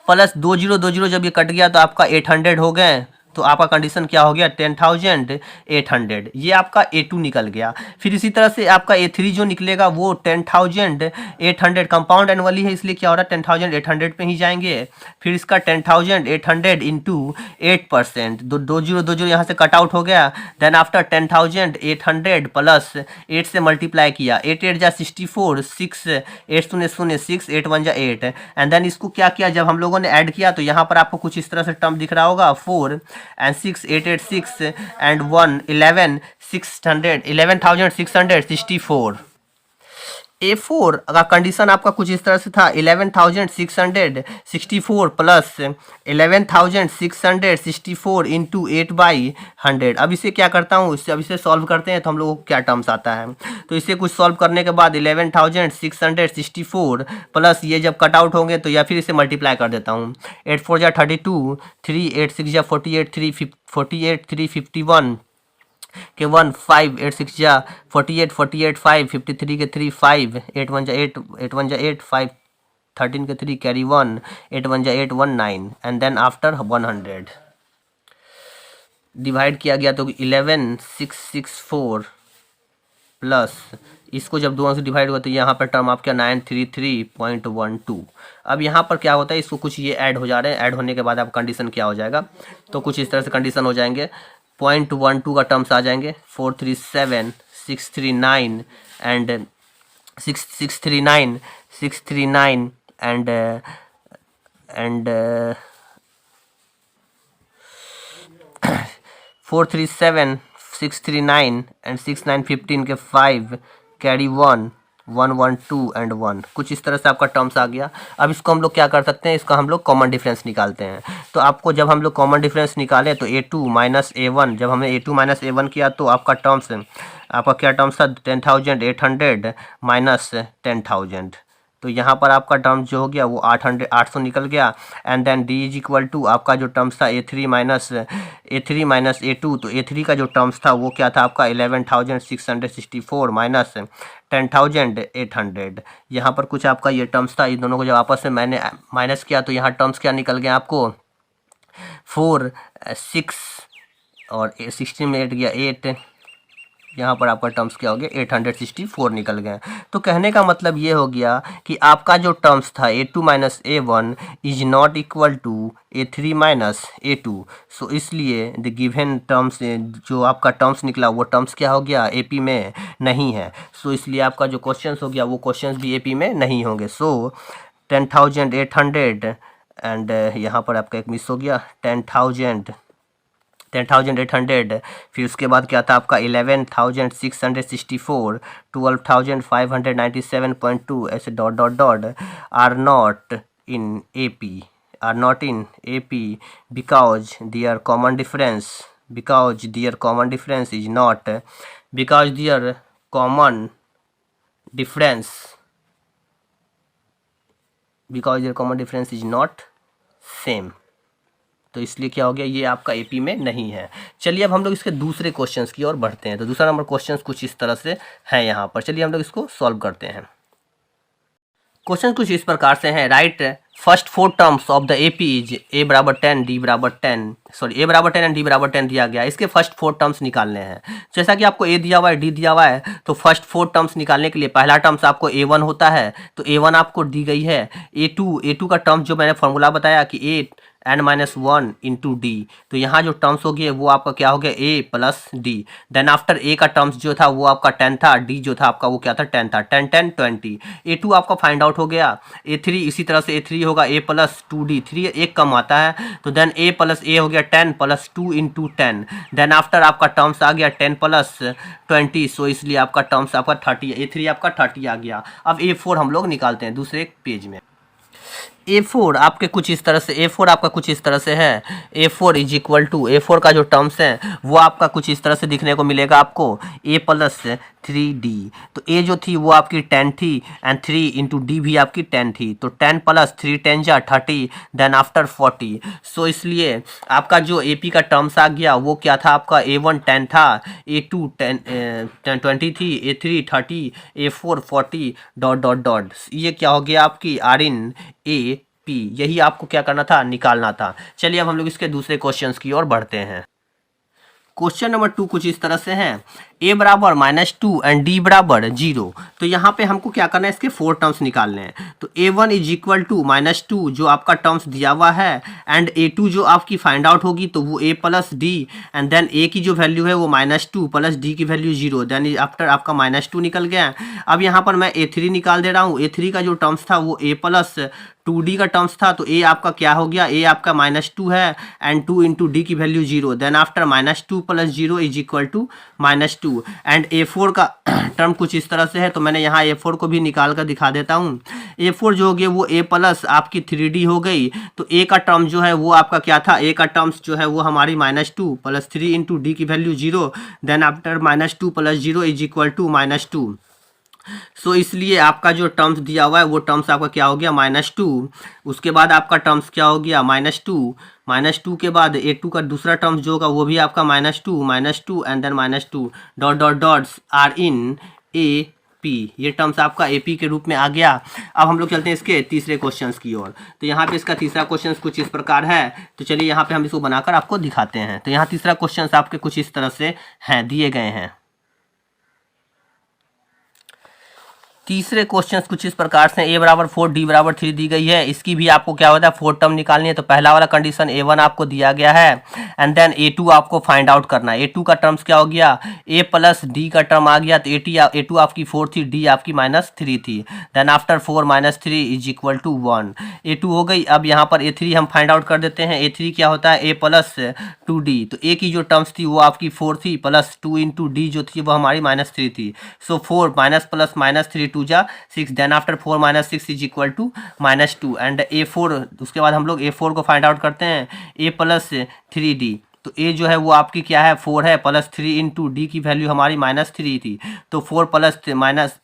Speaker 1: प्लस 2020 जब ये कट गया तो आपका 800 हो गए। तो आपका कंडीशन क्या हो गया 10,800, ये आपका A2 निकल गया। फिर इसी तरह से आपका A3 जो निकलेगा वो 10,800 कंपाउंड एनुअली है इसलिए क्या हो रहा है 10,800 पे ही जाएंगे। फिर इसका 10,800 इंटू 8%, 2020 यहाँ से कट आउट हो गया। देन आफ्टर 10,800 प्लस 8 से मल्टीप्लाई किया, 8 8 जा 64, 6 8 0 0 6 8 1 जा 8। एंड देन इसको क्या किया, जब हम लोगों ने ऐड किया तो यहाँ पर आपको कुछ इस तरह से टर्म दिख रहा होगा 4 and 6 8 8 6 and 1 11 600 11,664। A4 का कंडीशन आपका कुछ इस तरह से था 11,664 प्लस 11,664 इंटू 8/100। अब इसे क्या करता हूँ, अब इसे सॉल्व करते हैं तो हम लोगों को क्या टर्म्स आता है। तो इसे कुछ सॉल्व करने के बाद 11,664 प्लस ये जब कट आउट होंगे तो या फिर इसे मल्टीप्लाई कर देता हूँ। 8 4 जा 32, 3 8 6 जा 48, 3 51 के 1 5 8 6 जा 48 48 5 53 के 3 5 8 1 जा 8 8 1 जा 8 5 13 के 3 कैरी 1 8 1 जा 8 1 9 एंड देन आफ्टर 100 डिवाइड किया गया तो 11,664 प्लस इसको जब दोनों से डिवाइड हुआ तो यहाँ पर टर्म आपका 933.12। अब यहाँ पर क्या होता है, इसको कुछ ये ऐड हो जा रहे हैं, ऐड होने के बाद आप कंडीशन क्या हो जाएगा, तो कुछ इस तरह से कंडीशन हो जाएंगे 0.12 का टर्म्स आ जाएंगे 437 639 एंड 639 एंड 437 639 एंड 6 9 15 के 5 कैरी 1 1 1 2 एंड 1, कुछ इस तरह से आपका टर्म्स आ गया। अब इसको हम लोग क्या कर सकते हैं, इसका हम लोग कॉमन डिफरेंस निकालते हैं। तो आपको जब हम लोग कॉमन डिफरेंस निकालें तो A2 माइनस A1, जब हमने A2 माइनस A1 किया तो आपका टर्म्स, आपका क्या टर्म्स था, 10,800 माइनस 10,000। तो यहाँ पर आपका टर्म्स जो हो गया वो 800 निकल गया। And then D is equal to आपका जो टर्म्स था A3 माइनस A2, तो A3 का जो टर्म्स था वो क्या था आपका 11,664 माइनस 10,800। यहाँ पर कुछ आपका ये टर्म्स था, इन दोनों को जब आपस में मैंने माइनस किया तो यहाँ टर्म्स क्या निकल गया आपको, 4 6 और 16 में 8 गया 8, यहाँ पर आपका टर्म्स क्या हो गया 864 निकल गए। तो कहने का मतलब ये हो गया कि आपका जो टर्म्स था A2 minus A1 is not equal to A3 minus A2। So इसलिए द गिवन टर्म्स, जो आपका टर्म्स निकला वो टर्म्स क्या हो गया, AP में नहीं है। सो इसलिए आपका जो क्वेश्चंस हो गया वो क्वेश्चंस भी AP में नहीं होंगे। सो 10,800 एंड यहाँ पर आपका एक मिस हो गया 10,800, फिर उसके बाद क्या था आपका 11,664, 12,597.2 ऐसे dot dot dot are not in AP, are not in AP because their common difference, because their common difference is not, because their common difference, because their common difference is not same. तो इसलिए क्या हो गया, ये आपका AP में नहीं है। चलिए अब हम लोग इसके दूसरे क्वेश्चंस की ओर बढ़ते हैं। तो दूसरा नंबर क्वेश्चंस कुछ इस तरह से है यहाँ पर, चलिए हम लोग इसको सॉल्व करते हैं। क्वेश्चन कुछ इस प्रकार से है, right first 4 terms of the AP is A बराबर 10, D बराबर 10, सॉरी A बराबर 10 एंड D बराबर 10 दिया गया है। इसके फर्स्ट 4 टर्म्स निकालने हैं। जैसा कि आपको A दिया हुआ है, D दिया हुआ है, तो फर्स्ट 4 टर्म्स निकालने के लिए पहला टर्म्स आपको A1 होता है, तो A1 आपको दी गई है। A2 का टर्म्स जो मैंने फॉर्मूला बताया कि A n-1 इंटू डी, तो यहाँ जो टर्म्स हो गए वो आपका क्या हो गया A plus D. Then after A का टर्म्स जो था वो आपका 10 था, D जो था आपका वो क्या था 10 था, 10 10 20। A2 आपका फाइंड आउट हो गया। A3 इसी तरह से A3 होगा A प्लस 2D, 3 एक कम आता है, तो देन A प्लस A हो गया 10 प्लस 2 इंटू 10। देन आफ्टर आपका टर्म्स आ गया 10 प्लस 20, सो इसलिए आपका टर्म्स आपका 30, A3 आपका 30 आ गया। अब A4 हम लोग निकालते हैं दूसरे पेज में। A4 आपके कुछ इस तरह से, A4 आपका कुछ इस तरह से है। A4 is equal to, A4 का जो टर्म्स है वो आपका कुछ इस तरह से दिखने को मिलेगा आपको, A प्लस 3D। तो A जो थी वो आपकी 10 थी एंड 3 इंटू डी भी आपकी 10 थी, तो 10 प्लस 3 10 जा 30, देन आफ्टर 40। सो इसलिए आपका जो AP का टर्म्स आ गया वो क्या था आपका, A1 10 था, A2 20 थी, A3 30, A4 40 dot dot dot. ये क्या हो गया आपकी R इन AP, यही आपको क्या करना था, निकालना था। चलिए अब हम लोग इसके दूसरे क्वेश्चंस की ओर बढ़ते हैं। क्वेश्चन नंबर 2 कुछ इस तरह से है, A बराबर -2 एंड D बराबर 0। तो यहाँ पे हमको क्या करना है, इसके 4 टर्म्स निकालने हैं। तो A1 इज इक्वल टू -2 जो आपका टर्म्स दिया हुआ है, एंड A2 जो आपकी फाइंड आउट होगी तो वो A plus D, and then A की जो वैल्यू है वो -2 प्लस D की वैल्यू 0, देन आफ्टर आपका -2 निकल गया। अब यहाँ पर मैं A3 निकाल दे रहा हूँ। A3 का जो टर्म्स था वो A प्लस 2D का टर्म्स था, तो A आपका क्या हो गया, A आपका -2 है एंड 2 इंटू डी की value 0, then after -2 plus 0 is equal to -2। And A4 का टर्म कुछ इस तरह से है, तो मैंने यहाँ A4 को भी निकाल कर दिखा देता हूँ। A4 जो हो गया वो A प्लस आपकी 3D हो गई, तो A का टर्म जो है वो आपका क्या था, A का टर्म्स जो है वो हमारी -2 प्लस 3 इंटू डी की value 0, then after -2 plus 0 is equal to -2। So इसलिए आपका जो टर्म्स दिया हुआ है वो टर्म्स आपका क्या हो गया, -2। उसके बाद आपका टर्म्स क्या हो गया, -2 के बाद A2 का दूसरा टर्म्स जो होगा वो भी आपका -2 and then -2 dot dot dots are in AP। ये टर्म्स आपका AP के रूप में आ गया। अब हम लोग चलते हैं इसके तीसरे क्वेश्चंस की ओर। तो यहाँ पे इसका तीसरा क्वेश्चन कुछ इस प्रकार है, तो चलिए यहाँ पे हम इसको बनाकर आपको दिखाते हैं। तो यहाँ तीसरा क्वेश्चन आपके कुछ इस तरह से हैं, दिए गए हैं। तीसरे क्वेश्चंस कुछ इस प्रकार से, A बराबर 4 D बराबर 3 दी गई है। इसकी भी आपको क्या होता है, 4 टर्म निकालनी है। तो पहला वाला कंडीशन A1 आपको दिया गया है एंड देन A2 आपको फाइंड आउट करना है। A2 का टर्म्स क्या हो गया, A प्लस D का टर्म आ गया, तो A2 आपकी 4 थी, D आपकी -3 थी, then after 4 -3 is equal to 1। A2 हो गई। अब यहाँ पर A3 हम फाइंड आउट कर देते हैं। A3 क्या होता है, A प्लस 2D, तो A की जो टर्म्स थी वो आपकी 4 थी, प्लस 2 इंटू डी जो थी वो हमारी -3 थी। सो 4 माइनस प्लस -3 टू जा 6, then after 4 minus 6 is equal to -2 and A4, उसके बाद हम लोग A4 को फाइंड आउट करते हैं, A प्लस 3D। तो ए जो है वो आपकी क्या है 4 है, प्लस 3 इंटू डी की वैल्यू हमारी -3 थी, तो 4 प्लस माइनस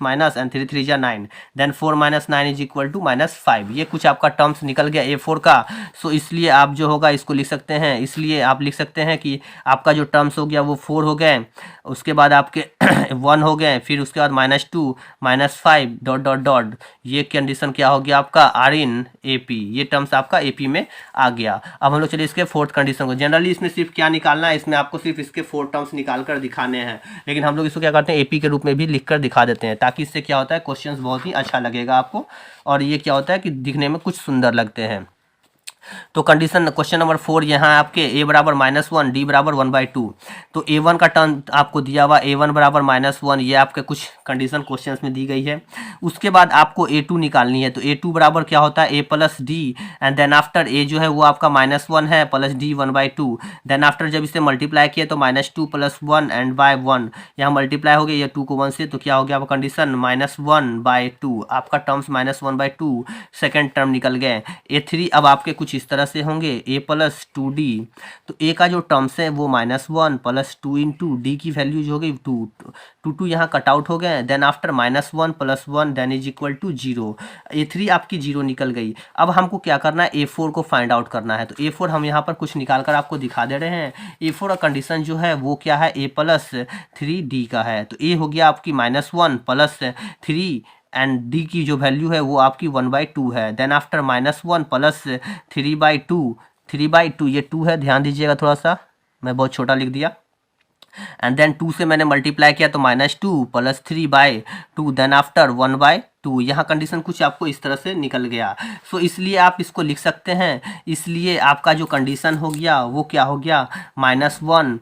Speaker 1: माइनस एंड 3 3 जा 9, then 4 minus 9 is equal to -5। ये कुछ आपका टर्म्स निकल गया A4 का। सो इसलिए आप जो होगा इसको लिख सकते हैं, इसलिए आप लिख सकते हैं कि आपका जो टर्म्स हो गया वो 4 हो गए, उसके बाद आपके 1 हो गए, फिर उसके बाद -2 -5 डॉट डॉट डॉट, ये कंडीशन क्या हो गया आपका आर इन AP, ये टर्म्स आपका AP में आ गया। अब हम लोग चलिए इसके फोर्थ कंडीशन को, जनरली इसमें सिर्फ क्या निकालना है, इसमें आपको सिर्फ इसके 4 टर्म्स निकाल कर दिखाने हैं, लेकिन हम लोग इसको क्या करते हैं AP के रूप में भी लिख कर दिखा देते हैं, ताकि इससे क्या होता है क्वेश्चंस बहुत ही अच्छा लगेगा आपको, और ये क्या होता है कि दिखने में कुछ सुंदर लगते हैं। तो कंडीशन क्वेश्चन नंबर 4 यहाँ आपके a बराबर -1 d बराबर 1/2, तो A1 का टर्म आपको दिया हुआ A1 बराबर -1, ये आपके कुछ कंडीशन क्वेश्चंस में दी गई है। उसके बाद आपको A2 निकालनी है, तो A2 बराबर क्या होता है A plus D, and then after A जो है वो आपका -1 है प्लस D 1/2, देन आफ्टर जब इसे मल्टीप्लाई किया तो -2 + 1 एंड बाय 1, यहाँ मल्टीप्लाई हो गया ये 2 को 1 से, तो क्या हो गया आपका कंडीशन -1/2, आपका टर्म्स -1/2 सेकेंड टर्म निकल गए। A3 अब आपके कुछ इस तरह से होंगे A प्लस 2D, तो A का जो टर्म्स है वो -1 + 2 इंटू डी की वैल्यू जो हो गई 2 यहाँ कट आउट हो गए, then after -1 + 1 then is equal to 0, A3 आपकी 0 निकल गई। अब हमको क्या करना है A4 को फाइंड आउट करना है, तो A4 हम यहाँ पर कुछ निकाल कर आपको दिखा दे रहे हैं। A4 का कंडीशन जो है वो क्या है A प्लस 3D का है, तो A हो गया आपकी -1 + 3 एंड डी की जो वैल्यू है वो आपकी 1/2 है, देन आफ्टर -1 + 3/2 ये 2 है, ध्यान दीजिएगा थोड़ा सा, मैं बहुत छोटा लिख दिया, एंड देन 2 से मैंने मल्टीप्लाई किया तो -2 + 3/2 देन आफ्टर 1/2, यहाँ कंडीशन कुछ आपको इस तरह से निकल गया। सो इसलिए आप इसको लिख सकते हैं, इसलिए आपका जो कंडीशन हो गया वो क्या हो गया -1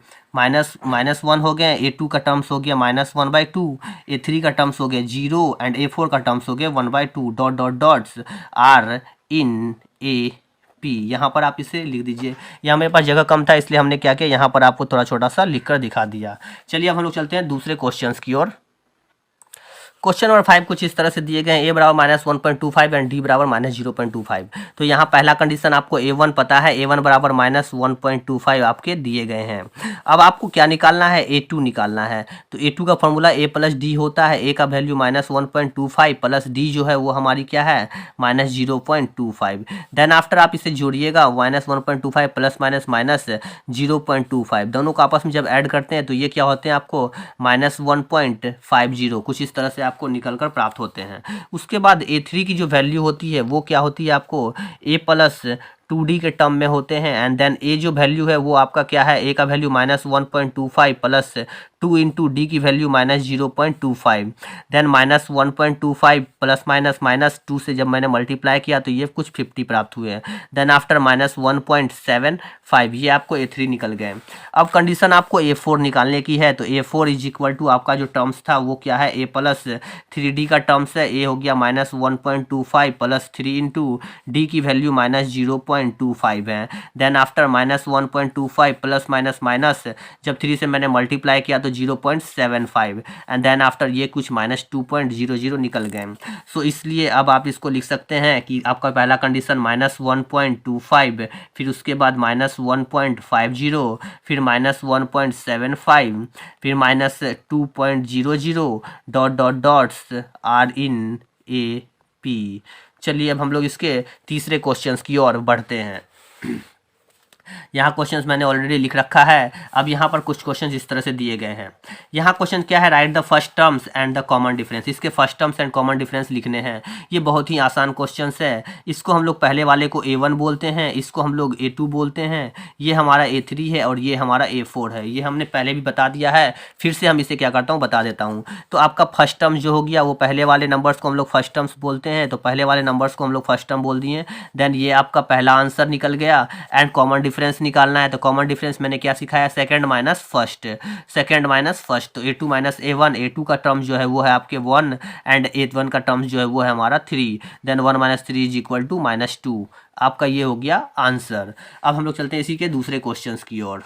Speaker 1: हो गए, A2 का टर्म्स हो गया -1/2, A3 का टर्म्स हो गया 0 एंड A4 का टर्म्स हो गया 1/2 dot dot dots are in AP। यहाँ पर आप इसे लिख दीजिए, यहाँ मेरे पास जगह कम था इसलिए हमने क्या किया यहाँ पर आपको थोड़ा छोटा सा लिख कर दिखा दिया। चलिए अब हम लोग चलते हैं दूसरे क्वेश्चंस की ओर। क्वेश्चन नंबर 5 कुछ इस तरह से दिए गए हैं, A बराबर -1.25 एंड D बराबर -0.25। तो यहाँ पहला कंडीशन आपको A1 पता है, A1 बराबर -1.25 आपके दिए गए हैं। अब आपको क्या निकालना है A2 निकालना है, तो A2 का फॉर्मूला A प्लस डी होता है, A का वैल्यू -1.25 प्लस D जो है वो हमारी क्या है -0.25, देन आफ्टर आप इसे जोड़िएगा -1.25 प्लस माइनस 0.25, दोनों को आपस में जब ऐड करते हैं तो ये क्या होते हैं आपको -1.50 कुछ इस तरह से आपको निकलकर प्राप्त होते हैं। उसके बाद A3 की जो वैल्यू होती है वो क्या होती है आपको A प्लस 2D के टर्म में होते हैं, एंड देन A जो वैल्यू है वो आपका क्या है A का वैल्यू -1.25 प्लस 2 इंटू डी की वैल्यू -0.25, देन -1.25 प्लस माइनस 2 से जब मैंने मल्टीप्लाई किया तो ये कुछ 50 प्राप्त हुए हैं, देन आफ्टर -1.75 ये आपको A3 निकल गए। अब कंडीशन आपको A4 निकालने की है, तो A4 इज इक्वल टू आपका जो टर्म्स था वो क्या है A प्लस 3D का टर्म्स है, A हो गया -1.25 प्लस 3 इंटू डी की वैल्यू -0.25 है, देन आफ्टर -1.25 प्लस माइनस जब 3 से मैंने मल्टीप्लाई किया तो 0.75 एंड देन आफ्टर ये कुछ -2.00 निकल गए। सो इसलिए अब आप इसको लिख सकते हैं कि आपका पहला कंडीशन -1.25, फिर उसके बाद -1.50, फिर -1.75, फिर -2.00 dot dot dots are in AP। चलिए अब हम लोग इसके तीसरे क्वेश्चंस की ओर बढ़ते हैं। यहाँ क्वेश्चंस मैंने ऑलरेडी लिख रखा है। अब यहाँ पर कुछ क्वेश्चंस इस तरह से दिए गए हैं। यहाँ क्वेश्चन क्या है, write the first terms and the common difference. इसके first terms and common difference लिखने हैं। ये बहुत ही आसान क्वेश्चंस है। इसको हम लोग पहले वाले को A1 बोलते हैं, इसको हम लोग A2 बोलते हैं, ये हमारा A3 है और ये हमारा A4 है। ये हमने पहले भी बता दिया है, फिर से हम इसे क्या करता हूँ बता देता हूँ। तो आपका फर्स्ट टर्म जो हो गया वो पहले वाले नंबर्स को हम लोग फर्स्ट टर्म्स बोलते हैं, तो पहले वाले नंबर्स को हम लोग फर्स्ट टर्म बोल दिए। देन ये आपका पहला आंसर निकल गया। एंड कॉमन डिफरेंस निकालना है, तो कॉमन डिफरेंस मैंने क्या सिखाया, सेकंड माइनस फर्स्ट, तो A2 माइनस A1, A2 का टर्म जो है वो है आपके 1 एंड A1 का टर्म जो है वो है हमारा 3, then 1 minus 3 is equal to -2। आपका ये हो गया आंसर। अब हम लोग चलते हैं इसी के दूसरे क्वेश्चंस की ओर।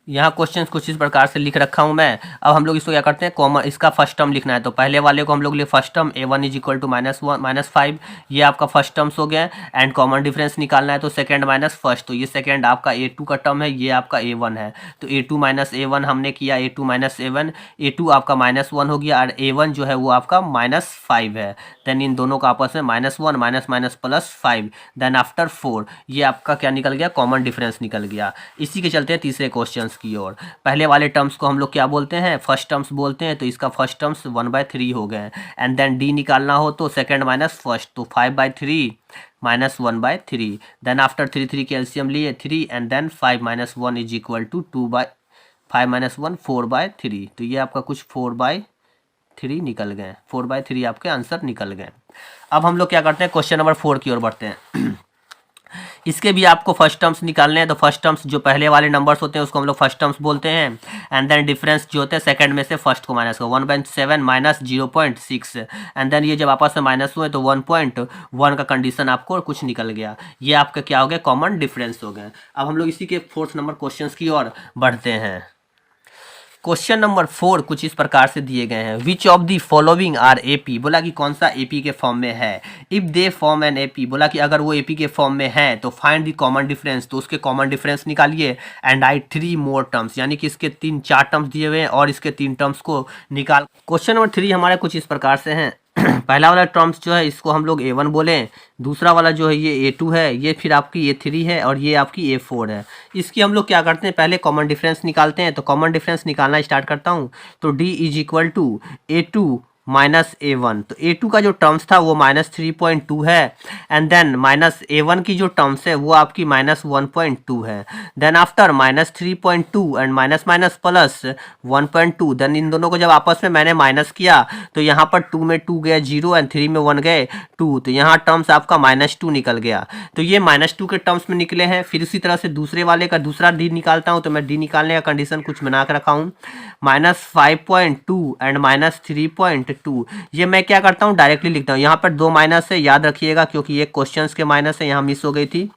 Speaker 1: यहाँ क्वेश्चन कुछ इस प्रकार से लिख रखा हूँ मैं। अब हम लोग इसको क्या करते हैं, कॉमन इसका फर्स्ट टर्म लिखना है। तो पहले वाले को हम लोग लिए first term a1 is equal to -5, ये आपका फर्स्ट टर्म्स हो गया। एंड कॉमन डिफरेंस निकालना है तो सेकंड माइनस फर्स्ट, तो ये सेकंड आपका a2 का टर्म है, ये आपका a1 है। तो a2 माइनस a1 हमने किया, a2 माइनस a1, a2 आपका -1 हो गया और a1 जो है वो आपका -5 है। देन इन दोनों का आपस में -1 माइनस माइनस +5, देन आफ्टर 4, ये आपका क्या निकल गया, कॉमन डिफरेंस निकल गया। इसी के चलते हैं तीसरे क्वेश्चन की ओर। पहले वाले टर्म्स को हम लोग क्या बोलते हैं, फर्स्ट टर्म्स बोलते हैं। तो इसका फर्स्ट टर्म्स 1/3 हो गए। एंड देन डी निकालना हो तो सेकंड माइनस फर्स्ट, तो 5/3 माइनस 1/3। देन आफ्टर 3 के एलसीएम लिए 3 and then 5 minus 1 is equal to 5 minus 1 4/3। तो ये आपका कुछ 4/3 निकल गए, 4/3 आपके आंसर निकल गए। अब हम लोग क्या करते हैं, क्वेश्चन नंबर 4 की ओर बढ़ते हैं। इसके भी आपको फर्स्ट टर्म्स निकालने हैं। तो फर्स्ट टर्म्स जो पहले वाले नंबर्स होते हैं उसको हम लोग फर्स्ट टर्म्स बोलते हैं। एंड देन डिफरेंस जो होते हैं सेकंड में से फर्स्ट को माइनस को, 1/7 माइनस 0.6। एंड देन ये जब आपस में माइनस हुए तो 1.1 का कंडीशन आपको कुछ निकल गया। ये आपका क्या हो गया, कॉमन डिफरेंस हो गए। अब हम लोग इसी के 4th नंबर क्वेश्चन की ओर बढ़ते हैं। क्वेश्चन नंबर 4 कुछ इस प्रकार से दिए गए हैं। Which of the following are AP, बोला कि कौन सा एपी के फॉर्म में है। If they form an AP, बोला कि अगर वो एपी के फॉर्म में है तो फाइंड दी कॉमन डिफरेंस, तो उसके कॉमन डिफरेंस निकालिए। एंड आई 3 मोर टर्म्स, यानी कि इसके 4 टर्म्स दिए हुए हैं और इसके 3 टर्म्स को निकाल। क्वेश्चन नंबर 3 हमारे कुछ इस प्रकार से हैं। पहला वाला टर्म्स जो है इसको हम लोग a1 बोलें, दूसरा वाला जो है ये a2 है, ये फिर आपकी a3 है और ये आपकी a4 है। इसकी हम लोग क्या करते हैं, पहले कॉमन डिफरेंस निकालते हैं। तो कॉमन डिफरेंस निकालना स्टार्ट करता हूँ। तो d is equal to a2 minus a1। तो a2 का जो टर्म्स था वो -3.2 है। एंड देन माइनस a1 की जो टर्म्स है वो आपकी -1.2 है। Then after -3.2 and minus minus plus 1.2, then इन दोनों को जब आपस में मैंने माइनस किया तो यहाँ पर 2 में 2 गए 0 एंड 3 में 1 गए 2, तो यहाँ टर्म्स आपका -2 निकल गया। तो ये -2 के टर्म्स में निकले हैं। फिर उसी तरह से दूसरे वाले का दूसरा डी निकालता हूँ। तो मैं डी निकालने का कंडीशन कुछ बना के रखा हूँ, -5.2 एंड -3.2। ये मैं क्या करता हूँ, डायरेक्टली लिखता हूँ। यहाँ पर 2 माइनस है, याद रखिएगा, क्योंकि ये क्वेश्चंस के माइनस है, यहाँ मिस हो गई थी।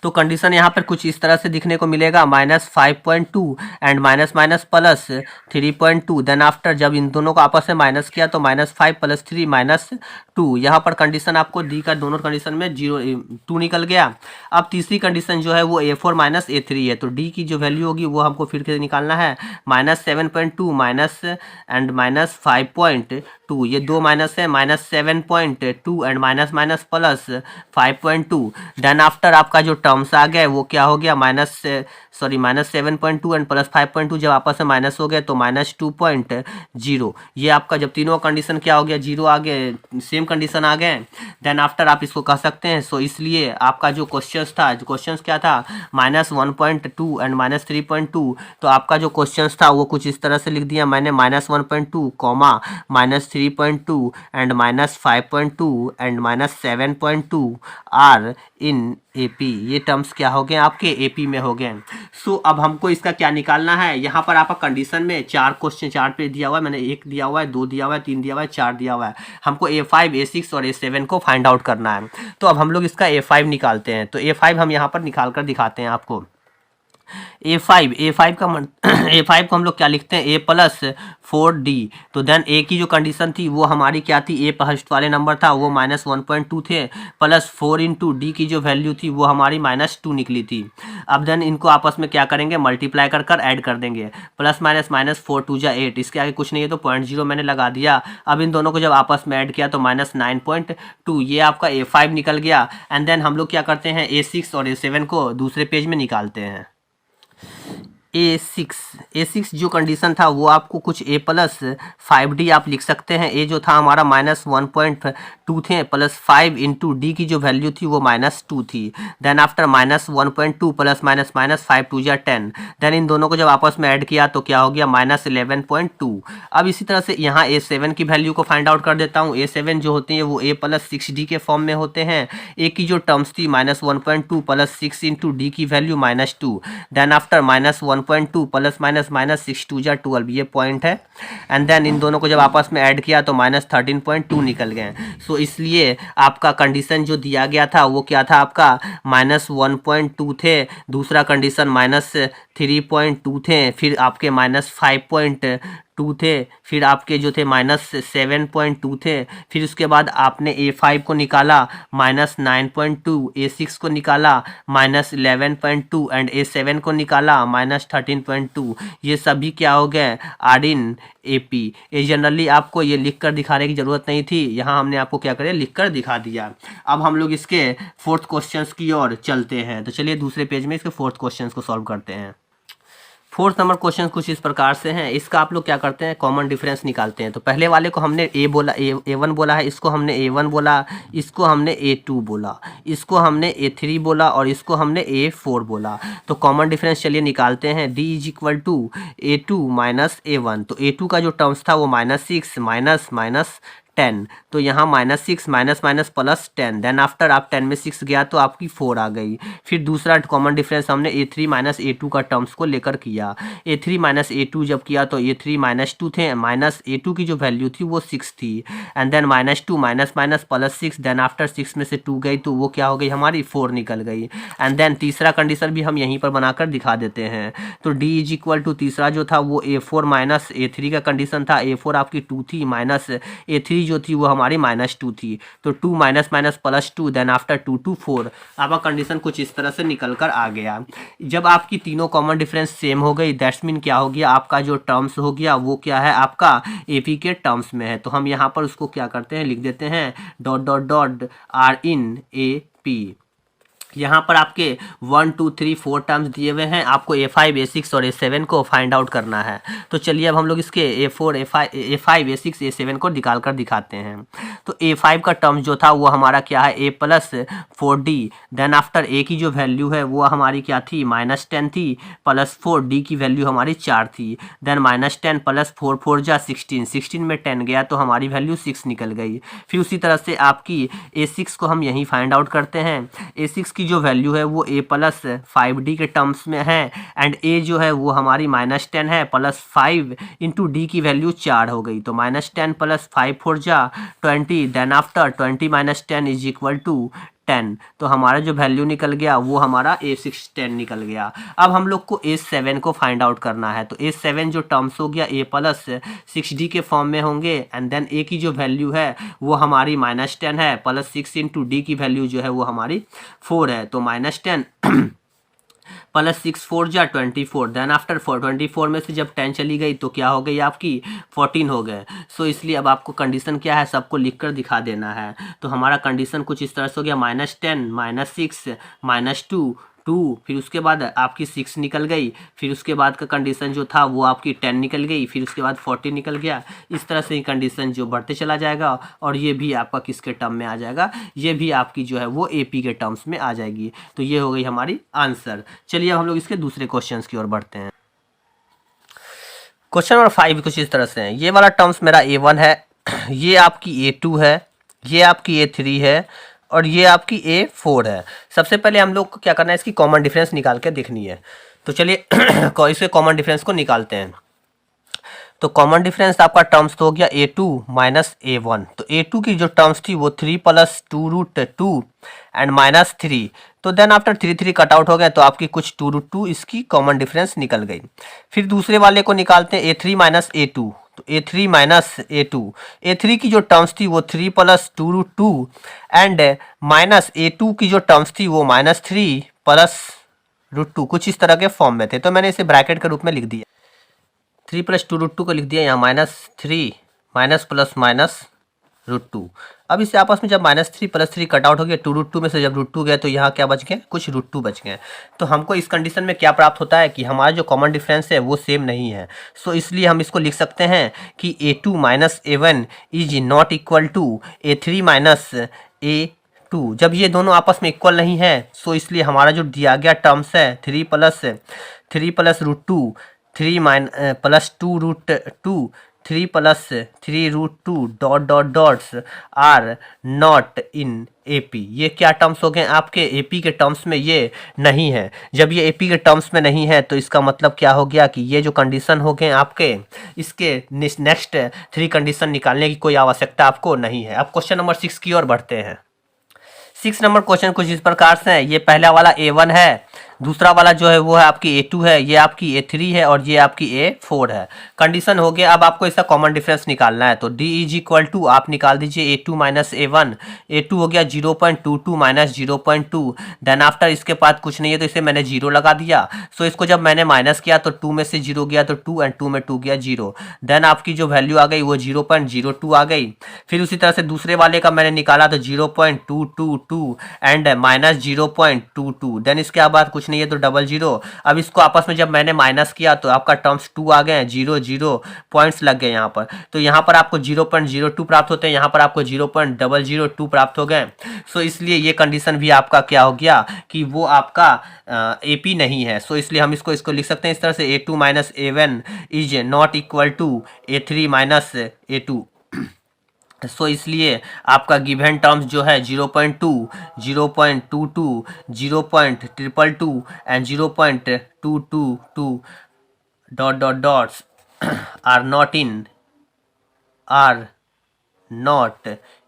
Speaker 1: तो कंडीशन यहाँ पर कुछ इस तरह से दिखने को मिलेगा, -5.2 and minus minus plus 3.2। Then after जब इन दोनों को आपस में माइनस किया तो -5 + 3 -2। यहाँ पर कंडीशन आपको दी का दोनों कंडीशन में 2 निकल गया। अब तीसरी कंडीशन जो है वो a4 माइनस a3 है। तो डी की जो वैल्यू होगी वो हमको फिर से निकालना है, -7.2 माइनस एंड -5.2। ये 2 माइनस है, -7.2 and minus minus plus 5.2। Then after आपका जो टर्म्स आ गए वो क्या हो गया, -7.2 एंड +5.2 जब आपस में माइनस हो गए तो -2.0। ये आपका जब तीनों कंडीशन क्या हो गया, 0 आ गए, सेम कंडीशन आ गए। देन आफ्टर आप इसको कह सकते हैं। सो इसलिए आपका जो क्वेश्चंस था, जो क्वेश्चंस क्या था, -1.2 एंड -3.2। तो आपका जो क्वेश्चंस था वो कुछ इस तरह से लिख दिया मैंने, -1.2 comma -3.2 and -5.2 and -7.2 are in AP. ये टर्म्स क्या हो गए, आपके एपी में हो गए। सो अब हमको इसका क्या निकालना है। यहाँ पर आपका कंडीशन में 4 क्वेश्चन 4 पे दिया हुआ है, मैंने 1 दिया हुआ है, 2 दिया हुआ है, 3 दिया हुआ है, 4 दिया हुआ है। हमको a5 a6 और a7 को फाइंड आउट करना है। तो अब हम लोग इसका a5 निकालते हैं। तो a5 हम यहाँ पर निकाल कर दिखाते हैं आपको। a5 का a5 को हम लोग क्या लिखते हैं, a + 4d। तो देन a की जो कंडीशन थी वो हमारी क्या थी, a फर्स्ट वाले नंबर था वो -1.2 थे, +4 × d की जो वैल्यू थी वो हमारी -2 निकली थी। अब देन इनको आपस में क्या करेंगे, मल्टीप्लाई कर कर ऐड कर देंगे। +- 4 × 8, इसके आगे कुछ नहीं है तो 0.0 मैंने लगा दिया। अब इन दोनों को जब आपस में ऐड किया तो -9.2, ये आपका a5 निकल गया। एंड देन हम लोग क्या करते हैं, a6 और a7 को दूसरे पेज में निकालते हैं। a6 जो कंडीशन था वो आपको कुछ a + 5d आप लिख सकते हैं। a जो था हमारा -1.2 थे, +5 × d की जो वैल्यू थी वो -2 थी। Then after -1.2 + -5 2 × 10। देन इन दोनों को जब आपस में ऐड किया तो क्या हो गया, -11.2। अब इसी तरह से यहाँ a7 की वैल्यू को फाइंड आउट कर देता हूँ। a7 जो होती है वो a + 6d के फॉर्म में होते हैं। a की जो टर्म्स थी -1.2 + 6 × d की value -2। Then after -1.2 1.2 plus minus minus 6 2 जा 12, ये पॉइंट है। एंड देन इन दोनों को जब आपस में ऐड किया तो माइनस 13.2 निकल गए। सो इसलिए आपका कंडीशन जो दिया गया था वो क्या था, आपका माइनस 1.2 थे, दूसरा कंडीशन माइनस 3.2 थे, फिर आपके माइनस 5.2 थे, फिर आपके जो थे माइनस 7.2 थे, फिर उसके बाद आपने A5 को निकाला माइनस 9.2, A6 को निकाला माइनस 11.2 एंड A7 को निकाला माइनस 13.2। ये सभी क्या हो गए, आर इन AP। ये जनरली आपको ये लिख कर दिखाने की ज़रूरत नहीं थी, यहाँ हमने आपको क्या करें लिख कर दिखा दिया। अब हम लोग इसके फोर्थ क्वेश्चंस की ओर चलते हैं। तो चलिए दूसरे पेज में इसके फोर्थ क्वेश्चंस को सॉल्व करते हैं। फोर्थ नंबर क्वेश्चन कुछ इस प्रकार से हैं। इसका आप लोग क्या करते हैं, कॉमन डिफरेंस निकालते हैं। तो पहले वाले को हमने A1 बोला है, इसको हमने A1 बोला, इसको हमने A2 बोला, इसको हमने A3 बोला और इसको हमने A4 बोला। तो कॉमन डिफरेंस चलिए निकालते हैं। D is equal to A2 minus A1। तो A2 का जो टर्म्स था वो माइनस 6 माइनस माइनस 10, तो यहाँ minus 6 minus minus plus 10, then after आप 10 में 6 गया तो आपकी 4 आ गई। फिर दूसरा कॉमन डिफरेंस हमने A3 माइनस A2 का टर्म्स को लेकर किया। A3 माइनस A2 जब किया तो A3 माइनस 2 थे, माइनस A2 की जो वैल्यू थी वो 6 थी, and then minus 2 minus minus plus 6, then after 6 में से 2 गई तो वो क्या हो गई हमारी 4 निकल गई। एंड देन तीसरा कंडीशन भी हम यहीं पर बनाकर दिखा देते हैं। तो D इज इक्वल टू तीसरा जो था वो A4 माइनस A3 का कंडीशन था। A4 आपकी 2 थी, माइनस A3 जो थी वो हमारी माइनस 2 थी, तो 2 minus minus plus 2, then after 2 two 4। आपका कंडीशन कुछ इस तरह से निकल कर आ गया। जब आपकी तीनों कॉमन डिफरेंस सेम हो गई, दैट्स मीन क्या हो गया, आपका जो टर्म्स हो गया वो क्या है, आपका AP के टर्म्स में है। तो हम यहाँ पर उसको क्या करते हैं, लिख देते हैं dot dot dot are in AP। यहाँ पर आपके 1 2 3 4 टर्म्स दिए हुए हैं, आपको A5 A6 और A7 को फाइंड आउट करना है। तो चलिए अब हम लोग इसके A4 A5 A6 A7 को निकाल कर दिखाते हैं। तो A5 का टर्म जो था वो हमारा क्या है, A plus 4D, then after A की जो वैल्यू है वो हमारी क्या थी, माइनस 10 थी, प्लस 4D की वैल्यू हमारी 4 थी, देन माइनस 10 प्लस 4 4 जा 16, 16 में 10 गया तो हमारी वैल्यू 6 निकल गई। फिर उसी तरह से आपकी A6 को हम यहीं फाइंड आउट करते हैं। A6 की जो वैल्यू है वो A प्लस 5D के टर्म्स में है, एंड A जो है वो हमारी माइनस 10 है, प्लस 5 इंटू D की वैल्यू 4 हो गई। तो माइनस 10 प्लस 5 4 जा 20, then after 20 minus 10 is equal to 10। तो हमारा जो वैल्यू निकल गया वो हमारा A6 10 निकल गया। अब हम लोग को A7 को फाइंड आउट करना है। तो A7 जो टर्म्स हो गया A प्लस 6D के फॉर्म में होंगे, एंड देन A की जो वैल्यू है वो हमारी माइनस 10 है, प्लस 6 इंटू D की वैल्यू जो है वो हमारी 4 है। तो माइनस 10 प्लस 6 4 जा 24, देन आफ्टर 24 में से जब 10 चली गई तो क्या हो गई आपकी 14 हो गए। सो इसलिए अब आपको कंडीशन क्या है, सबको लिख कर दिखा देना है। तो हमारा कंडीशन कुछ इस तरह से हो गया, माइनस 10 माइनस 6 माइनस 2 2, फिर उसके बाद आपकी 6 निकल गई, फिर उसके बाद का कंडीशन जो था वो आपकी 10 निकल गई, फिर उसके बाद 40 निकल गया। इस तरह से ही कंडीशन जो बढ़ते चला जाएगा और ये भी आपका किसके टर्म में आ जाएगा, ये भी आपकी जो है वो AP के टर्म्स में आ जाएगी। तो ये हो गई हमारी आंसर। चलिए अब हम लोग इसके दूसरे क्वेश्चन की ओर बढ़ते हैं। क्वेश्चन नंबर 5 कुछ इस तरह से है। ये वाला टर्म्स मेरा A1 है, ये आपकी A2 है, ये आपकी A3 है और ये आपकी A4 है। सबसे पहले हम लोग को क्या करना है, इसकी कॉमन डिफरेंस निकाल के देखनी है। तो चलिए इसके कॉमन डिफरेंस को निकालते हैं। तो कॉमन डिफरेंस आपका टर्म्स तो हो गया A2 माइनस A1। तो A2 की जो टर्म्स थी वो 3 प्लस 2 रूट 2 एंड माइनस 3, तो देन आफ्टर 3 3 कट आउट हो गए तो आपकी कुछ 2 रूट 2 इसकी कॉमन डिफरेंस निकल गई। फिर दूसरे वाले को निकालते हैं A3 माइनस A2। तो A3 माइनस A2, A3 की जो टर्म्स थी वो 3 plus 2 root 2 and minus A2 की जो टर्म्स थी वो माइनस 3 प्लस रूट 2, कुछ इस तरह के फॉर्म में थे। तो मैंने इसे ब्रैकेट के रूप में लिख दिया, 3 प्लस 2 रूट 2 को लिख दिया यहाँ minus 3 minus plus minus root 2। अब इससे आपस में जब माइनस 3 प्लस 3 कट आउट हो गया, 2 रूट 2 में से जब रूट 2 गए तो यहाँ क्या बच गए, कुछ रूट 2 बच गए। तो हमको इस कंडीशन में क्या प्राप्त होता है कि हमारा जो कॉमन डिफरेंस है वो सेम नहीं है। सो इसलिए हम इसको लिख सकते हैं कि A2 minus A1 is not equal to A3 minus A2। जब ये दोनों आपस में इक्वल नहीं है, सो इसलिए हमारा जो दिया गया टर्म्स है 3 plus root 2 3 plus 2 root 2 3 plus 3√2 dot dot dots are not in AP. ये क्या टर्म्स हो गए आपके? एपी के टर्म्स में ये नहीं है। जब ये एपी के टर्म्स में नहीं है तो इसका मतलब क्या हो गया कि ये जो कंडीशन हो गए आपके, इसके नेक्स्ट 3 कंडीशन निकालने की कोई आवश्यकता आपको नहीं है। अब क्वेश्चन नंबर 6 की ओर बढ़ते हैं। 6 नंबर क्वेश्चन कुछ इस प्रकार से है। ये पहला वाला A1 है, दूसरा वाला जो है वो है आपकी A2 है, ये आपकी A3 है और ये आपकी A4 है। कंडीशन हो गया। अब आपको इसका कॉमन डिफरेंस निकालना है तो D इज इक्वल टू आप निकाल दीजिए A2 माइनस A1। A2 हो गया 0.22 माइनस 0.2। देन आफ्टर इसके बाद कुछ नहीं है तो इसे मैंने 0 लगा दिया। सो इसको जब मैंने माइनस किया तो 2 में से 0 गया तो 2 एंड 2 में 2 गया 0। देन आपकी जो वैल्यू आ गई वो 0.02 आ गई। फिर उसी तरह से दूसरे वाले का मैंने निकाला तो 0.222 एंड माइनस 0.22। देन इसके बाद कुछ नहीं है तो डबल 0। अब इसको आपस में जब मैंने माइनस किया तो आपका टर्म्स 2 आ गए, 0 पॉइंट्स लग गए यहाँ पर। तो यहाँ पर आपको 0.02 प्राप्त होते हैं, यहाँ पर आपको 0.002 प्राप्त हो गए। सो इसलिए ये कंडीशन भी आपका क्या हो गया कि वो आपका एपी नहीं है। सो इसलिए हम इसको लिख सकते हैं इस तरह से A2 minus A1 is not equal to A3 minus A2। So इसलिए आपका गिवन टर्म्स जो है 0.2, 0.22, 0.222 and 0.222 dot dot dots are not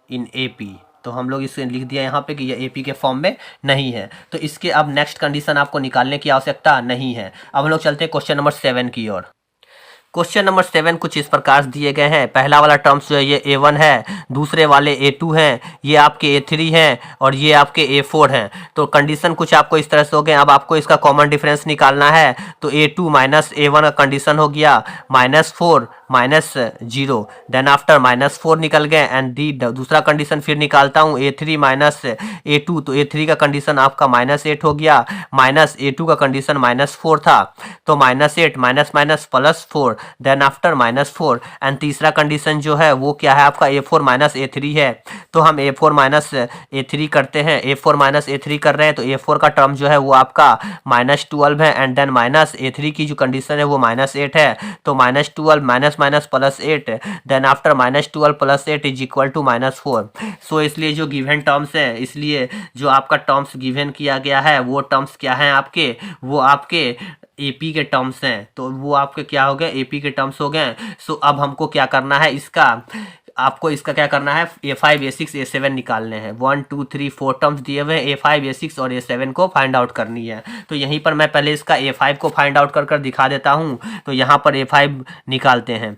Speaker 1: in AP. तो हम लोग इसे लिख दिया यहाँ पे कि यह एपी के फॉर्म में नहीं है। तो इसके अब नेक्स्ट कंडीशन आपको निकालने की आवश्यकता नहीं है। अब हम लोग चलते हैं क्वेश्चन नंबर 7 की ओर। क्वेश्चन नंबर 7 कुछ इस प्रकार दिए गए हैं। पहला वाला टर्म्स जो है ये A1 है, दूसरे वाले A2 हैं, ये आपके A3 हैं और ये आपके A4 हैं। तो कंडीशन कुछ आपको इस तरह से हो गए। अब आपको इसका कॉमन डिफरेंस निकालना है तो A2 माइनस A1 का कंडीशन हो गया -4 माइनस 0। देन आफ्टर -4 निकल गए एंड डी दूसरा कंडीशन फिर निकालता हूँ A3 माइनस A2। तो A3 का कंडीशन आपका -8 हो गया, माइनस A2 का कंडीशन -4 था तो -8 minus minus +4 then after -4 and तीसरा कंडीशन जो है वो क्या है आपका A4 माइनस A3 है। तो हम A4 माइनस A3 करते हैं, A4 माइनस A3 कर रहे हैं तो A4 का टर्म जो है वो आपका -12 है एंड देन माइनस A3 की जो कंडीशन है वो -8 है। तो -12 minus minus +8 then after -12 +8 is equal to -4। So इसलिए जो गिवन टर्म्स है, इसलिए जो आपका टर्म्स गिवन किया गया है वो टर्म्स क्या हैं आपके, वो आपके एपी के टर्म्स हैं। तो वो आपके क्या हो गए, एपी के टर्म्स हो गए। सो अब हमको क्या करना है, आपको इसका क्या करना है, A5 A6 A7 निकालने हैं। 1 2 3 4 टर्म्स दिए हुए हैं, A5 A6 और A7 को फाइंड आउट करनी है। तो यहीं पर मैं पहले इसका A5 को फाइंड आउट कर दिखा देता हूँ। तो यहाँ पर A5 निकालते हैं।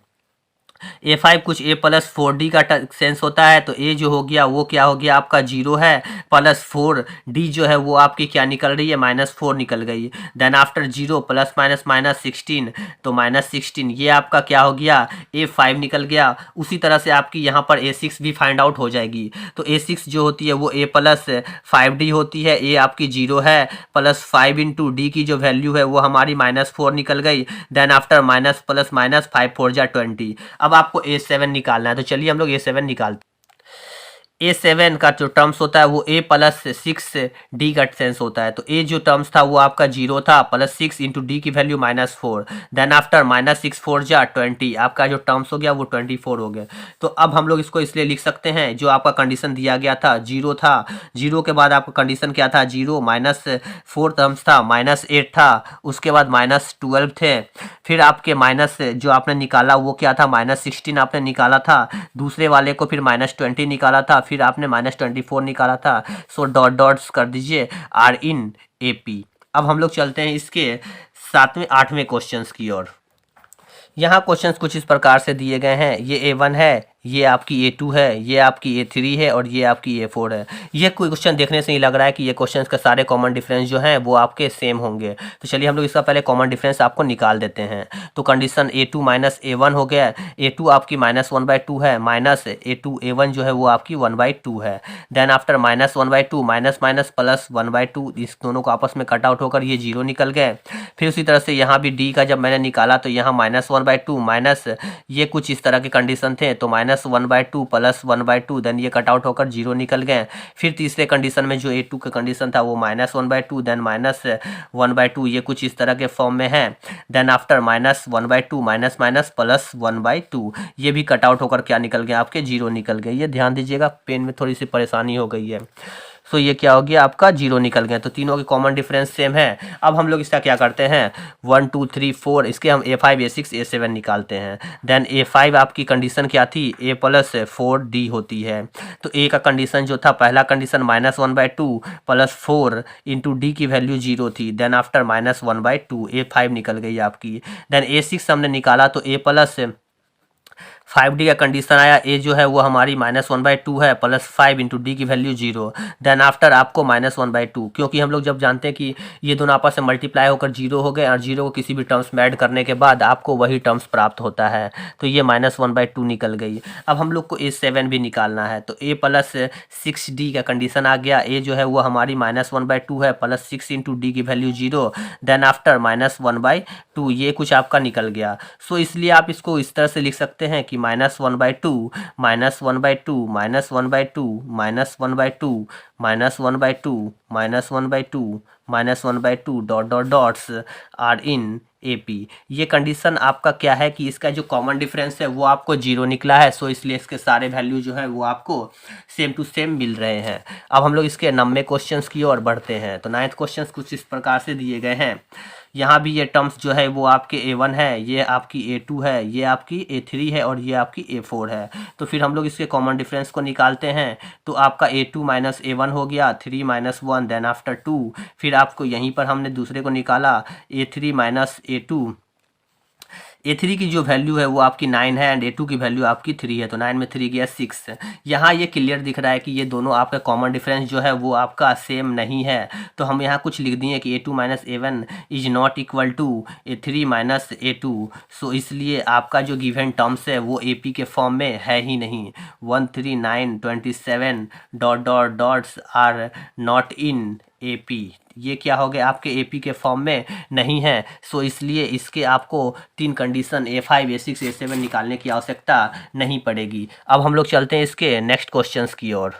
Speaker 1: A5 कुछ A प्लस 4D का सेंस होता है। तो A जो हो गया वो क्या हो गया आपका 0 है, प्लस 4D जो है वो आपकी क्या निकल रही है, -4 निकल गई। देन आफ्टर 0 प्लस माइनस -16 तो -16 ये आपका क्या हो गया, A5 निकल गया। उसी तरह से आपकी यहाँ पर A6 भी फाइंड आउट हो जाएगी। तो A6 जो होती है वो A प्लस 5D होती है। A आपकी 0 है, प्लस 5 इंटू D की जो वैल्यू है वो हमारी -4 निकल गई। Then after minus plus minus 5 4 जा 20। अब आपको A7 निकालना है। तो चलिए हम लोग A7 निकालते हैं। A7 का जो टर्म्स होता है वो A प्लस 6D का सेंस होता है। तो A जो टर्म्स था वो आपका 0 था, प्लस 6 इंटू D की वैल्यू -4 देन आफ्टर -6 4 जा 20। आपका जो टर्म्स हो गया वो 24 हो गया। तो अब हम लोग इसको इसलिए लिख सकते हैं, जो आपका कंडीशन दिया गया था 0 था, 0 के बाद आपका कंडीशन क्या था, 0 -4 टर्म्स था, -8 था, उसके बाद -12 थे, फिर आपके माइनस जो आपने निकाला वो क्या था, -16 आपने निकाला था, दूसरे वाले को फिर -20 निकाला था, फिर आपने -24 निकाला था। सो डॉट डॉट्स कर दीजिए आर इन एपी। अब हम लोग चलते हैं इसके 7वें 8वें क्वेश्चंस की ओर। यहाँ क्वेश्चंस कुछ इस प्रकार से दिए गए हैं। ये A1 है, ये आपकी A2 है, ये आपकी A3 है और ये आपकी A4 है। ये कोई क्वेश्चन देखने से ही लग रहा है कि ये क्वेश्चंस का सारे कॉमन डिफरेंस जो हैं वो आपके सेम होंगे। तो चलिए हम लोग इसका पहले कॉमन डिफरेंस आपको निकाल देते हैं। तो कंडीशन A2 माइनस A1 हो गया। A2 आपकी -1/2 है, माइनस A2 A1 जो है वो आपकी 1/2 है। Then after -1/2 minus minus plus 1/2, इस दोनों को आपस में कट आउट होकर ये 0 निकल गए। फिर उसी तरह से यहाँ भी D का जब मैंने निकाला तो यहाँ -1/2 माइनस ये कुछ इस तरह के कंडीशन थे, तो -1/2 प्लस 1/2, देन ये कट आउट होकर 0 निकल गए। फिर तीसरे कंडीशन में जो A2 का कंडीशन था वो -1/2 देन -1/2, ये कुछ इस तरह के फॉर्म में है। Then after -1/2 minus minus plus 1/2, ये भी कट आउट होकर क्या निकल गए आपके 0 निकल गए। ये ध्यान दीजिएगा, पेन में थोड़ी सी परेशानी हो गई है। सो ये क्या हो गया आपका 0 निकल गए। तो तीनों के कॉमन डिफरेंस सेम है। अब हम लोग इसका क्या करते हैं 1 2 3 4 इसके हम A5 A6 A7 निकालते हैं। देन A5 आपकी कंडीशन क्या थी A प्लस 4D होती है। तो A का कंडीशन जो था पहला कंडीशन -1/2 प्लस 4 इंटू D की वैल्यू 0 थी। देन आफ्टर -1/2 A5 निकल गई आपकी। देन A6 हमने निकाला तो A प्लस 5D का कंडीशन आया। A जो है वो हमारी -1/2 है प्लस 5 इंटू डी की वैल्यू 0। देन आफ्टर आपको -1/2, क्योंकि हम लोग जब जानते हैं कि ये दोनों आपस में मल्टीप्लाई होकर 0 हो गए और 0 को किसी भी टर्म्स में ऐड करने के बाद आपको वही टर्म्स प्राप्त होता है। तो ये -1/2 निकल गई। अब हम लोग को A7 भी निकालना है। तो A प्लस 6D का कंडीशन आ गया। A जो है वो हमारी -1/2 है प्लस 6 इंटू डी की वैल्यू 0। देन आफ्टर -1/2, ये कुछ आपका निकल गया। सो इसलिए आप इसको इस तरह से लिख सकते हैं कि -1/2 -1/2 -1/2 -1/2 -1/2 -1/2 -1/2 dot dot dots are in AP। ये कंडीशन आपका क्या है कि इसका जो कॉमन डिफरेंस है वो आपको 0 निकला है। सो इसलिए इसके सारे वैल्यू जो है वो आपको सेम टू सेम मिल रहे हैं। अब हम लोग इसके 90 क्वेश्चंस की ओर बढ़ते हैं। तो 9th क्वेश्चंस कुछ इस प्रकार से दिए गए हैं। यहाँ भी ये टर्म्स जो है वो आपके A1 है, ये आपकी A2 है, ये आपकी A3 है और ये आपकी A4 है। तो फिर हम लोग इसके कॉमन डिफरेंस को निकालते हैं। तो आपका A2 माइनस A1 हो गया 3 माइनस 1 देन आफ्टर 2। फिर आपको यहीं पर हमने दूसरे को निकाला A3 माइनस A2। A3 की जो वैल्यू है वो आपकी 9 है एंड A2 की वैल्यू आपकी 3 है। तो 9 में 3 गया 6। यहाँ ये क्लियर दिख रहा है कि ये दोनों आपका कॉमन डिफरेंस जो है वो आपका सेम नहीं है। तो हम यहाँ कुछ लिख दिए कि A2 minus A1 is not equal to A3 minus A2। So इसलिए आपका जो गिवन टर्म्स है वो AP के फॉर्म में है ही नहीं। 1 3 9 27 dot dot dots are not in AP। ये क्या हो गया आपके AP के फॉर्म में नहीं है। सो इसलिए इसके आपको 3 कंडीशन A5 A6 A7 निकालने की आवश्यकता नहीं पड़ेगी। अब हम लोग चलते हैं इसके नेक्स्ट क्वेश्चंस की ओर।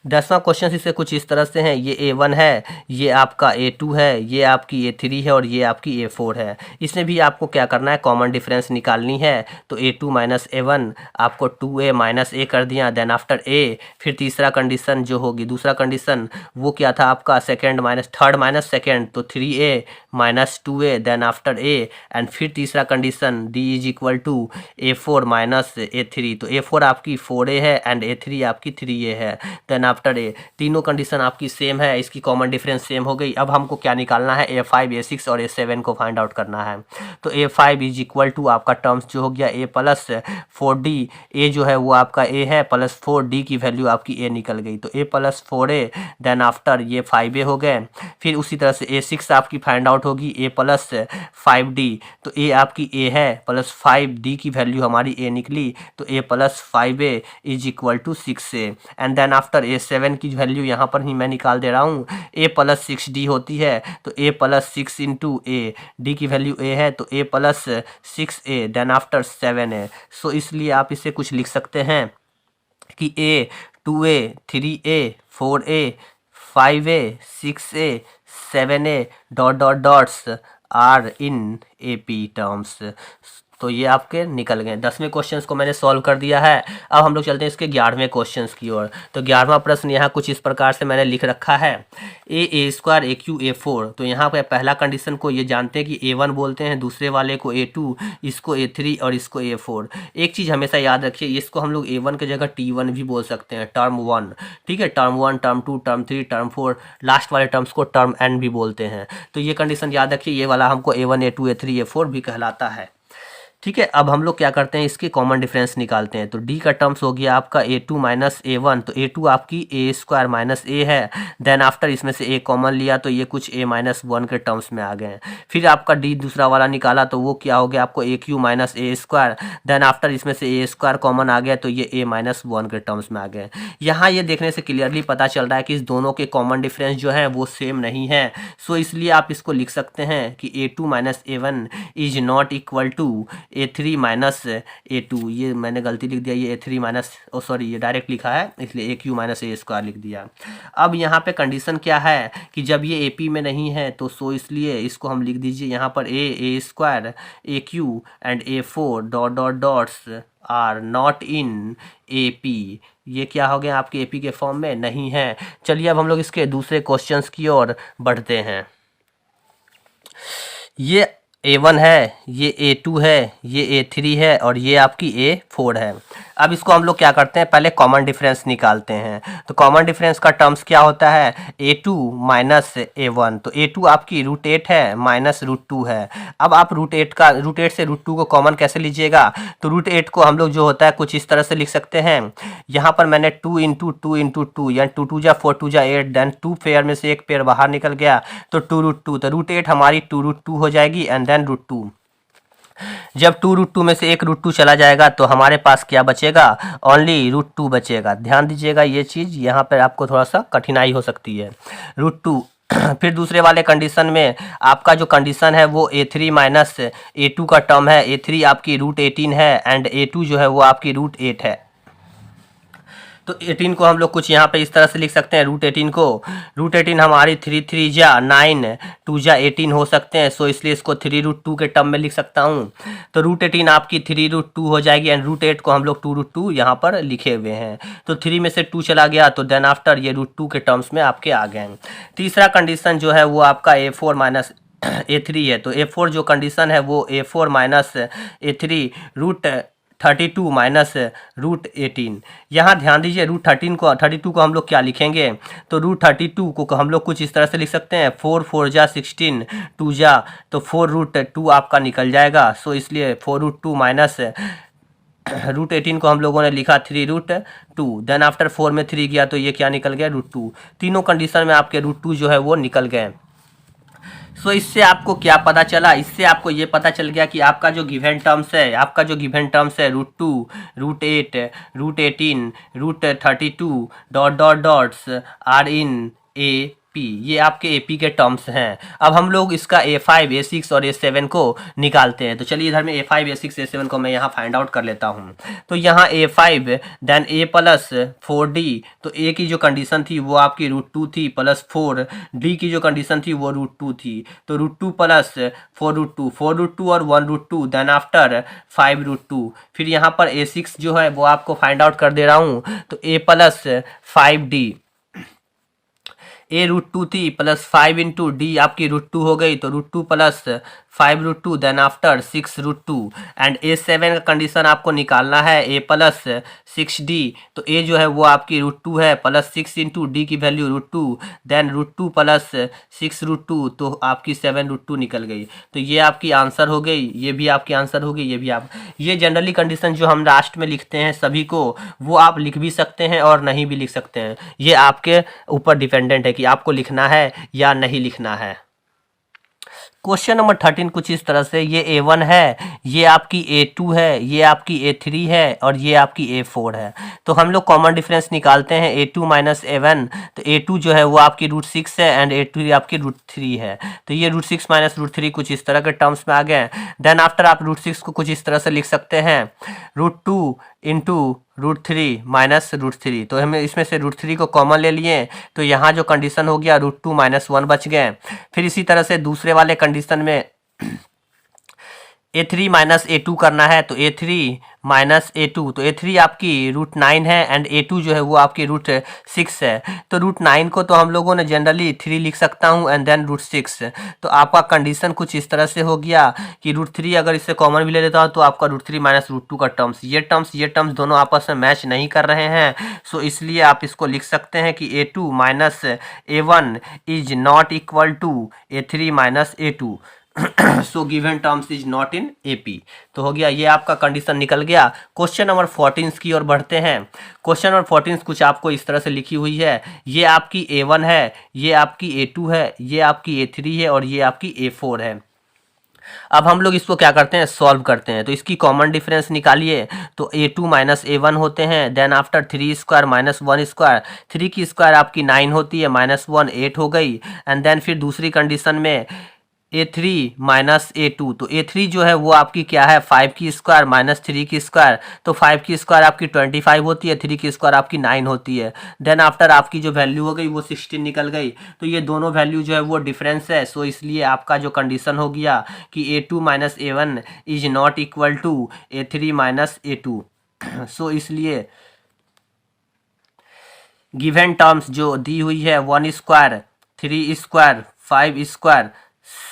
Speaker 1: 10वां क्वेश्चन इससे कुछ इस तरह से है। ये A1 है, ये आपका A2 है, ये आपकी A3 है और ये आपकी A4 है। इसमें भी आपको क्या करना है कॉमन डिफरेंस निकालनी है। तो A2 माइनस A1 आपको 2A माइनस A कर दिया। देन आफ्टर A फिर तीसरा कंडीशन जो होगी, दूसरा कंडीशन वो क्या था आपका थर्ड माइनस सेकेंड, तो 3A minus 2A then after A and फिर तीसरा condition D is equal to A4 minus A3। तो A4 आपकी 4A है एंड A3 आपकी 3A है। देन आफ्टर A तीनों कंडीशन आपकी सेम है, इसकी कॉमन डिफरेंस सेम हो गई। अब हमको क्या निकालना है A5 A6 और A7 को फाइंड आउट करना है। तो A5 इज इक्वल टू आपका टर्म्स जो हो गया A प्लस 4D। A जो है वो आपका A है प्लस 4D की वैल्यू आपकी A निकल गई। तो A plus 4A then after ये 5A हो गए। फिर उसी तरह से A6 आपकी फाइंड आउट होगी A प्लस 5D। तो A आपकी A है प्लस 5D की वैल्यू हमारी A निकली। तो A plus 5A is equal to 6A and then after A7 की वैल्यू यहाँ पर ही मैं निकाल दे रहा हूँ। A प्लस 6D होती है तो A plus 6 into A, D की वैल्यू A है तो A plus 6A then after 7A। So इसलिए आप इसे कुछ लिख सकते हैं कि A 2A 3A 4A 5A 6A 7A dot dot dots are in AP terms. तो ये आपके निकल गए। 10वें क्वेश्चंस को मैंने सॉल्व कर दिया है। अब हम लोग चलते हैं इसके 11वें क्वेश्चंस की ओर। तो 11वां प्रश्न यहाँ कुछ इस प्रकार से मैंने लिख रखा है A² AQ A4। तो यहाँ पे पहला कंडीशन को ये जानते हैं कि A1 बोलते हैं, दूसरे वाले को A2, इसको A3 और इसको A4। एक चीज़ हमेशा याद रखिए, इसको हम लोग A1 की जगह T1 भी बोल सकते हैं, टर्म 1। ठीक है, term 1 term 2 term 3 term 4, last वाले टर्म्स को टर्म N भी बोलते हैं। तो ये कंडीशन याद रखिए, ये वाला हमको A1 A2 A3 A4 भी कहलाता है। ठीक है, अब हम लोग क्या करते हैं इसके कॉमन डिफरेंस निकालते हैं। तो D का टर्म्स हो गया आपका A2 माइनस A1। तो A2 आपकी A² माइनस A है। देन आफ्टर इसमें से A कॉमन लिया तो ये कुछ A माइनस 1 के टर्म्स में आ गए। फिर आपका D दूसरा वाला निकाला तो वो क्या हो गया आपको AQ minus A²। Then after इसमें से A² कॉमन आ गया तो ये A माइनस 1 के टर्म्स में आ गए। यहाँ ये देखने से क्लियरली पता चल रहा है कि इस दोनों के कॉमन डिफरेंस जो है वो सेम नहीं है। सो इसलिए आप इसको लिख सकते हैं कि A2 minus A1 is not equal to A3 minus A2, ये मैंने गलती लिख दिया, ये A3 माइनस, ओ सॉरी ये डायरेक्ट लिखा है इसलिए AQ माइनस A स्क्वायर लिख दिया। अब यहाँ पे कंडीशन क्या है कि जब ये AP में नहीं है तो सो इसलिए इसको हम लिख दीजिए यहाँ पर A square AQ and A4 dot dot dots are not in AP। ये क्या हो गया, आपके AP के फॉर्म में नहीं है। चलिए अब हम लोग इसके दूसरे क्वेश्चंस की ओर बढ़ते हैं। ये A1 है, ये A2 है, ये A3 है और ये आपकी A4 है। अब इसको हम लोग क्या करते हैं, पहले कॉमन डिफरेंस निकालते हैं। तो कॉमन डिफरेंस का टर्म्स क्या होता है, A2 माइनस A1। तो A2 आपकी √8 है माइनस √2 है। अब आप √8 से √2 को कॉमन कैसे लीजिएगा, तो √8 को हम लोग जो होता है कुछ इस तरह से लिख सकते हैं। यहाँ पर मैंने 2 इंटू 2 इंटू 2 यानी 2 2 जा 4 2 जा 8, देन 2 पेयर में से एक पेयर बाहर निकल गया तो 2√2, तो √8 हमारी 2√2 हो जाएगी एंड देन √2। जब 2√2 में से एक √2 चला जाएगा तो हमारे पास क्या बचेगा, ओनली √2 बचेगा। ध्यान दीजिएगा ये चीज़, यहाँ पर आपको थोड़ा सा कठिनाई हो सकती है। √2 फिर दूसरे वाले कंडीशन में आपका जो कंडीशन है वो A3 माइनस A2 का टर्म है। A3 आपकी √18 है एंड A2 जो है वो आपकी √8 है। तो 18 को हम लोग कुछ यहाँ पे इस तरह से लिख सकते हैं, √18 को, √18 हमारी 3 3 जा 9 2 जा 18 हो सकते हैं। सो इसलिए इसको 3√2 के टर्म में लिख सकता हूँ। तो √18 आपकी 3√2 हो जाएगी एंड √8 को हम लोग 2√2 यहाँ पर लिखे हुए हैं। तो 3 में से 2 चला गया तो देन आफ्टर ये √2 के टर्म्स में आपके आ गए। तीसरा कंडीशन जो है वो आपका A4 माइनस A3 है। तो A4 जो कंडीशन है वो A4 माइनस A3 √32 माइनस √18। यहाँ ध्यान दीजिए √32 को हम लोग क्या लिखेंगे, तो √32 को हम लोग कुछ इस तरह से लिख सकते हैं, 4 4 जा 16 2 जा तो 4√2 आपका निकल जाएगा। सो इसलिए 4√2 माइनस √18 को हम लोगों ने लिखा 3√2, देन आफ्टर 4 में 3 गया तो ये क्या निकल गया, √2। तीनों कंडीशन में आपके √2 जो है वो निकल गए। सो इससे आपको क्या पता चला, इससे आपको ये पता चल गया कि आपका जो गिवन टर्म्स है, √2 √8 √18 √32 dot dot dots are in AP, ये आपके AP के टर्म्स हैं। अब हम लोग इसका A5 A6 और A7 को निकालते हैं। तो चलिए इधर में A5 A6 A7 को मैं यहाँ फाइंड आउट कर लेता हूँ। तो यहाँ A5 then A plus 4D, तो A की जो कंडीशन थी वो आपकी √2 थी प्लस 4, D की जो कंडीशन थी वो √2 थी। तो √2 प्लस 4√2 और 1√2 देन आफ्टर 5√2। फिर यहाँ पर A6 जो है वो आपको फाइंड आउट कर दे रहा हूँ। तो A प्लस 5D, A √2 थी प्लस 5 इंटू D आपकी √2 हो गई, तो √2 plus 5√2 then after 6√2 and A7 का कंडीशन आपको निकालना है, A प्लस 6D। तो A जो है वो आपकी √2 है प्लस 6 इंटू D की वैल्यू √2 देन √2 प्लस 6√2 तो आपकी 7√2 निकल गई। तो ये आपकी आंसर हो गई, ये भी आपकी आंसर हो गई, ये भी आप, ये जनरली कंडीशन जो हम लास्ट में लिखते हैं सभी को, वो आप लिख भी सकते हैं और नहीं भी लिख सकते हैं। ये आपके ऊपर डिपेंडेंट है कि आपको लिखना है या नहीं लिखना है। क्वेश्चन नंबर 13 कुछ इस तरह से, ये A1 है, ये आपकी A2 है, ये आपकी A3 है और ये आपकी A4 है। तो हम लोग कॉमन डिफरेंस निकालते हैं, A2 माइनस A1। तो A2 जो है वो आपकी √6 है एंड A2 आपकी √3 है। तो ये √6 माइनस √3 कुछ इस तरह के टर्म्स में आ गए। देन आफ्टर आप √6 को कुछ इस तरह से लिख सकते हैं, √2 इंटू √3 माइनस √3। तो हमें इसमें से √3 को कॉमन ले लिए तो यहाँ जो कंडीशन हो गया √2 माइनस 1 बच गए। फिर इसी तरह से दूसरे वाले कंडीशन में A3 माइनस A2 करना है, तो A3 माइनस A2, तो A3 आपकी √9 है एंड A2 जो है वो आपकी √6 है। तो √9 को तो हम लोगों ने जनरली 3 लिख सकता हूँ एंड देन √6। तो आपका कंडीशन कुछ इस तरह से हो गया कि √3 अगर इससे कॉमन भी ले लेता हूँ तो आपका √3 माइनस √2 का ये टर्म्स दोनों आपस में मैच नहीं कर रहे हैं। सो इसलिए आप इसको लिख सकते हैं कि A2 minus A1 is not equal to A3 minus A2। So given terms is not in AP। तो हो गया, ये आपका कंडीशन निकल गया। क्वेश्चन नंबर 14 की ओर बढ़ते हैं। क्वेश्चन नंबर 14 कुछ आपको इस तरह से लिखी हुई है, ये आपकी A1 है, ये आपकी A2 है, ये आपकी A3 है और ये आपकी A4 है। अब हम लोग इसको क्या करते हैं, सॉल्व करते हैं। तो इसकी कॉमन डिफरेंस निकालिए, तो A2 माइनस A1 होते हैं, then after 3 square minus 1 square, 3 की स्क्वायर आपकी 9 होती है, माइनस 1 8 हो गई। एंड देन फिर दूसरी कंडीशन में A3 माइनस A2, तो A3 जो है वो आपकी क्या है 5 की स्क्वायर माइनस 3 की स्क्वायर, तो 5 की स्क्वायर आपकी 25 होती है, 3 की स्क्वायर आपकी 9 होती है। देन आफ्टर आपकी जो वैल्यू हो गई वो 16 निकल गई। तो ये दोनों वैल्यू जो है वो डिफरेंस है, सो इसलिए आपका जो कंडीशन हो गया कि A2 minus A1 is not equal to A3 minus A2। So इसलिए गिवन टर्म्स जो दी हुई है 1 square 3 square 5 square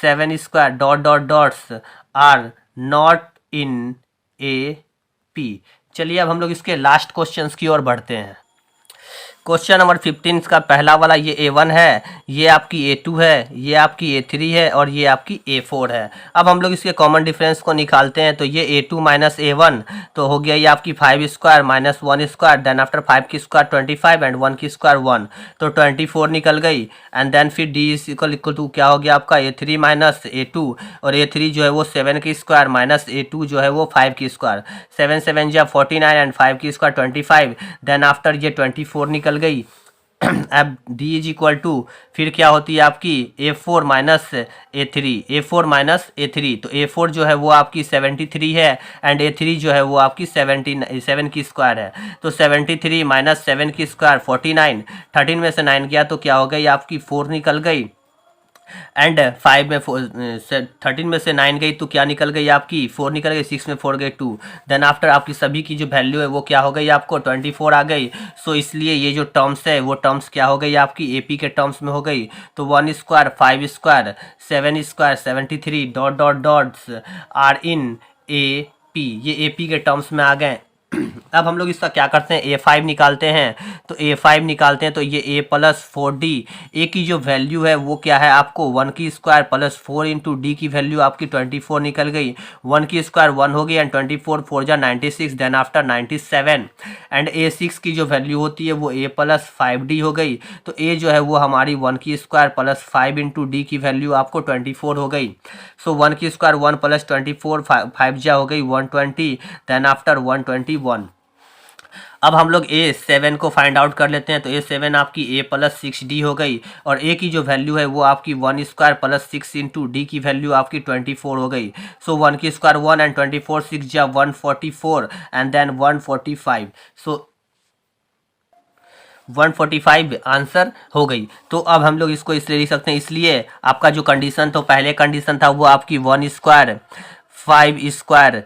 Speaker 1: 7 square dot dot dots are not in A P. चलिए अब हम लोग इसके लास्ट क्वेश्चंस की ओर बढ़ते हैं। क्वेश्चन नंबर 15 का पहला वाला ये A1 है, ये आपकी A2 है, ये आपकी A3 है और ये आपकी A4 है। अब हम लोग इसके कॉमन डिफरेंस को निकालते हैं, तो ये A2 माइनस A1 तो हो गया ये आपकी 5 square minus 1 square, then after 5 की स्क्वायर 25 एंड 1 की स्क्वायर 1, तो 24 निकल गई। एंड देन फिर D इज इक्वल टू क्या हो गया आपका A3 माइनस A2, और A3 जो है वो 7 की स्क्वायर माइनस A2 जो है वो 5 की स्क्वायर, 7 7 जा 49 एंड 5 की स्क्वायर 25, देन आफ्टर ये 24 निकल गई। अब D इज इक्वल टू फिर क्या होती है आपकी A4 minus A3, A4 minus A3, तो A4 जो है वो आपकी 73 है एंड A3 जो है वो आपकी 7 की स्क्वायर है, तो 73 माइनस 7 की स्क्वायर 49, 13 में से 9 गया तो क्या हो गई आपकी 4 निकल गई। एंड 5 में 13 में से 9 गई तो क्या निकल गई आपकी 4 निकल गई, 6 में 4 गई 2, देन आफ्टर आपकी सभी की जो वैल्यू है वो क्या हो गई आपको 24 आ गई। सो इसलिए ये जो टर्म्स है वो टर्म्स क्या हो गई आपकी AP के टर्म्स में हो गई, तो 1 square 5 square 7 square 73 dot dot dots are in AP, ये AP के टर्म्स में आ गए। अब हम लोग इसका क्या करते हैं A5 निकालते हैं, तो A5 निकालते हैं तो ये A प्लस 4D, A की जो वैल्यू है वो क्या है आपको 1 की स्क्वायर प्लस 4 इंटू D की वैल्यू आपकी 24 निकल गई, 1 की स्क्वायर 1 हो गई एंड 24 4 जा 96, देन आफ्टर 97 एंड A6 की जो वैल्यू होती है वो A प्लस 5D हो गई, तो A जो है वो हमारी 1 की स्क्वायर प्लस 5 इंटू D की वैल्यू आपको 24 हो गई। सो 1 की स्क्वायर 1 प्लस 24 5 जा हो गई 120, देन आफ्टर 121। अब हम लोग A7 को फाइंड आउट कर लेते हैं, तो A7 आपकी A प्लस 6D हो गई और A की जो वैल्यू है वो आपकी 1 स्क्वायर प्लस 6 इंटू D की वैल्यू आपकी 24 हो गई। सो 1 की स्क्वायर 1 एंड 24 6 जा 144 एंड देन 145, सो 145 आंसर हो गई। तो अब हम लोग इसको इसलिए लिख सकते हैं, इसलिए आपका जो कंडीशन तो पहले कंडीशन था वो आपकी 1 स्क्वायर 5 स्क्वायर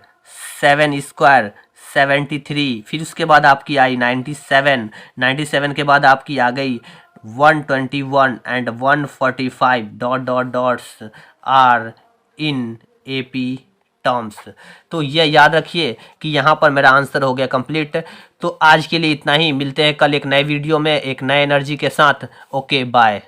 Speaker 1: 7 स्क्वायर 73, फिर उसके बाद आपकी आई 97, 97 के बाद आपकी आ गई 121 and 145 dot dot dots are in AP terms. तो ये याद रखिए कि यहाँ पर मेरा आंसर हो गया कंप्लीट। तो आज के लिए इतना ही, मिलते हैं कल एक नए वीडियो में एक नए एनर्जी के साथ। Okay bye.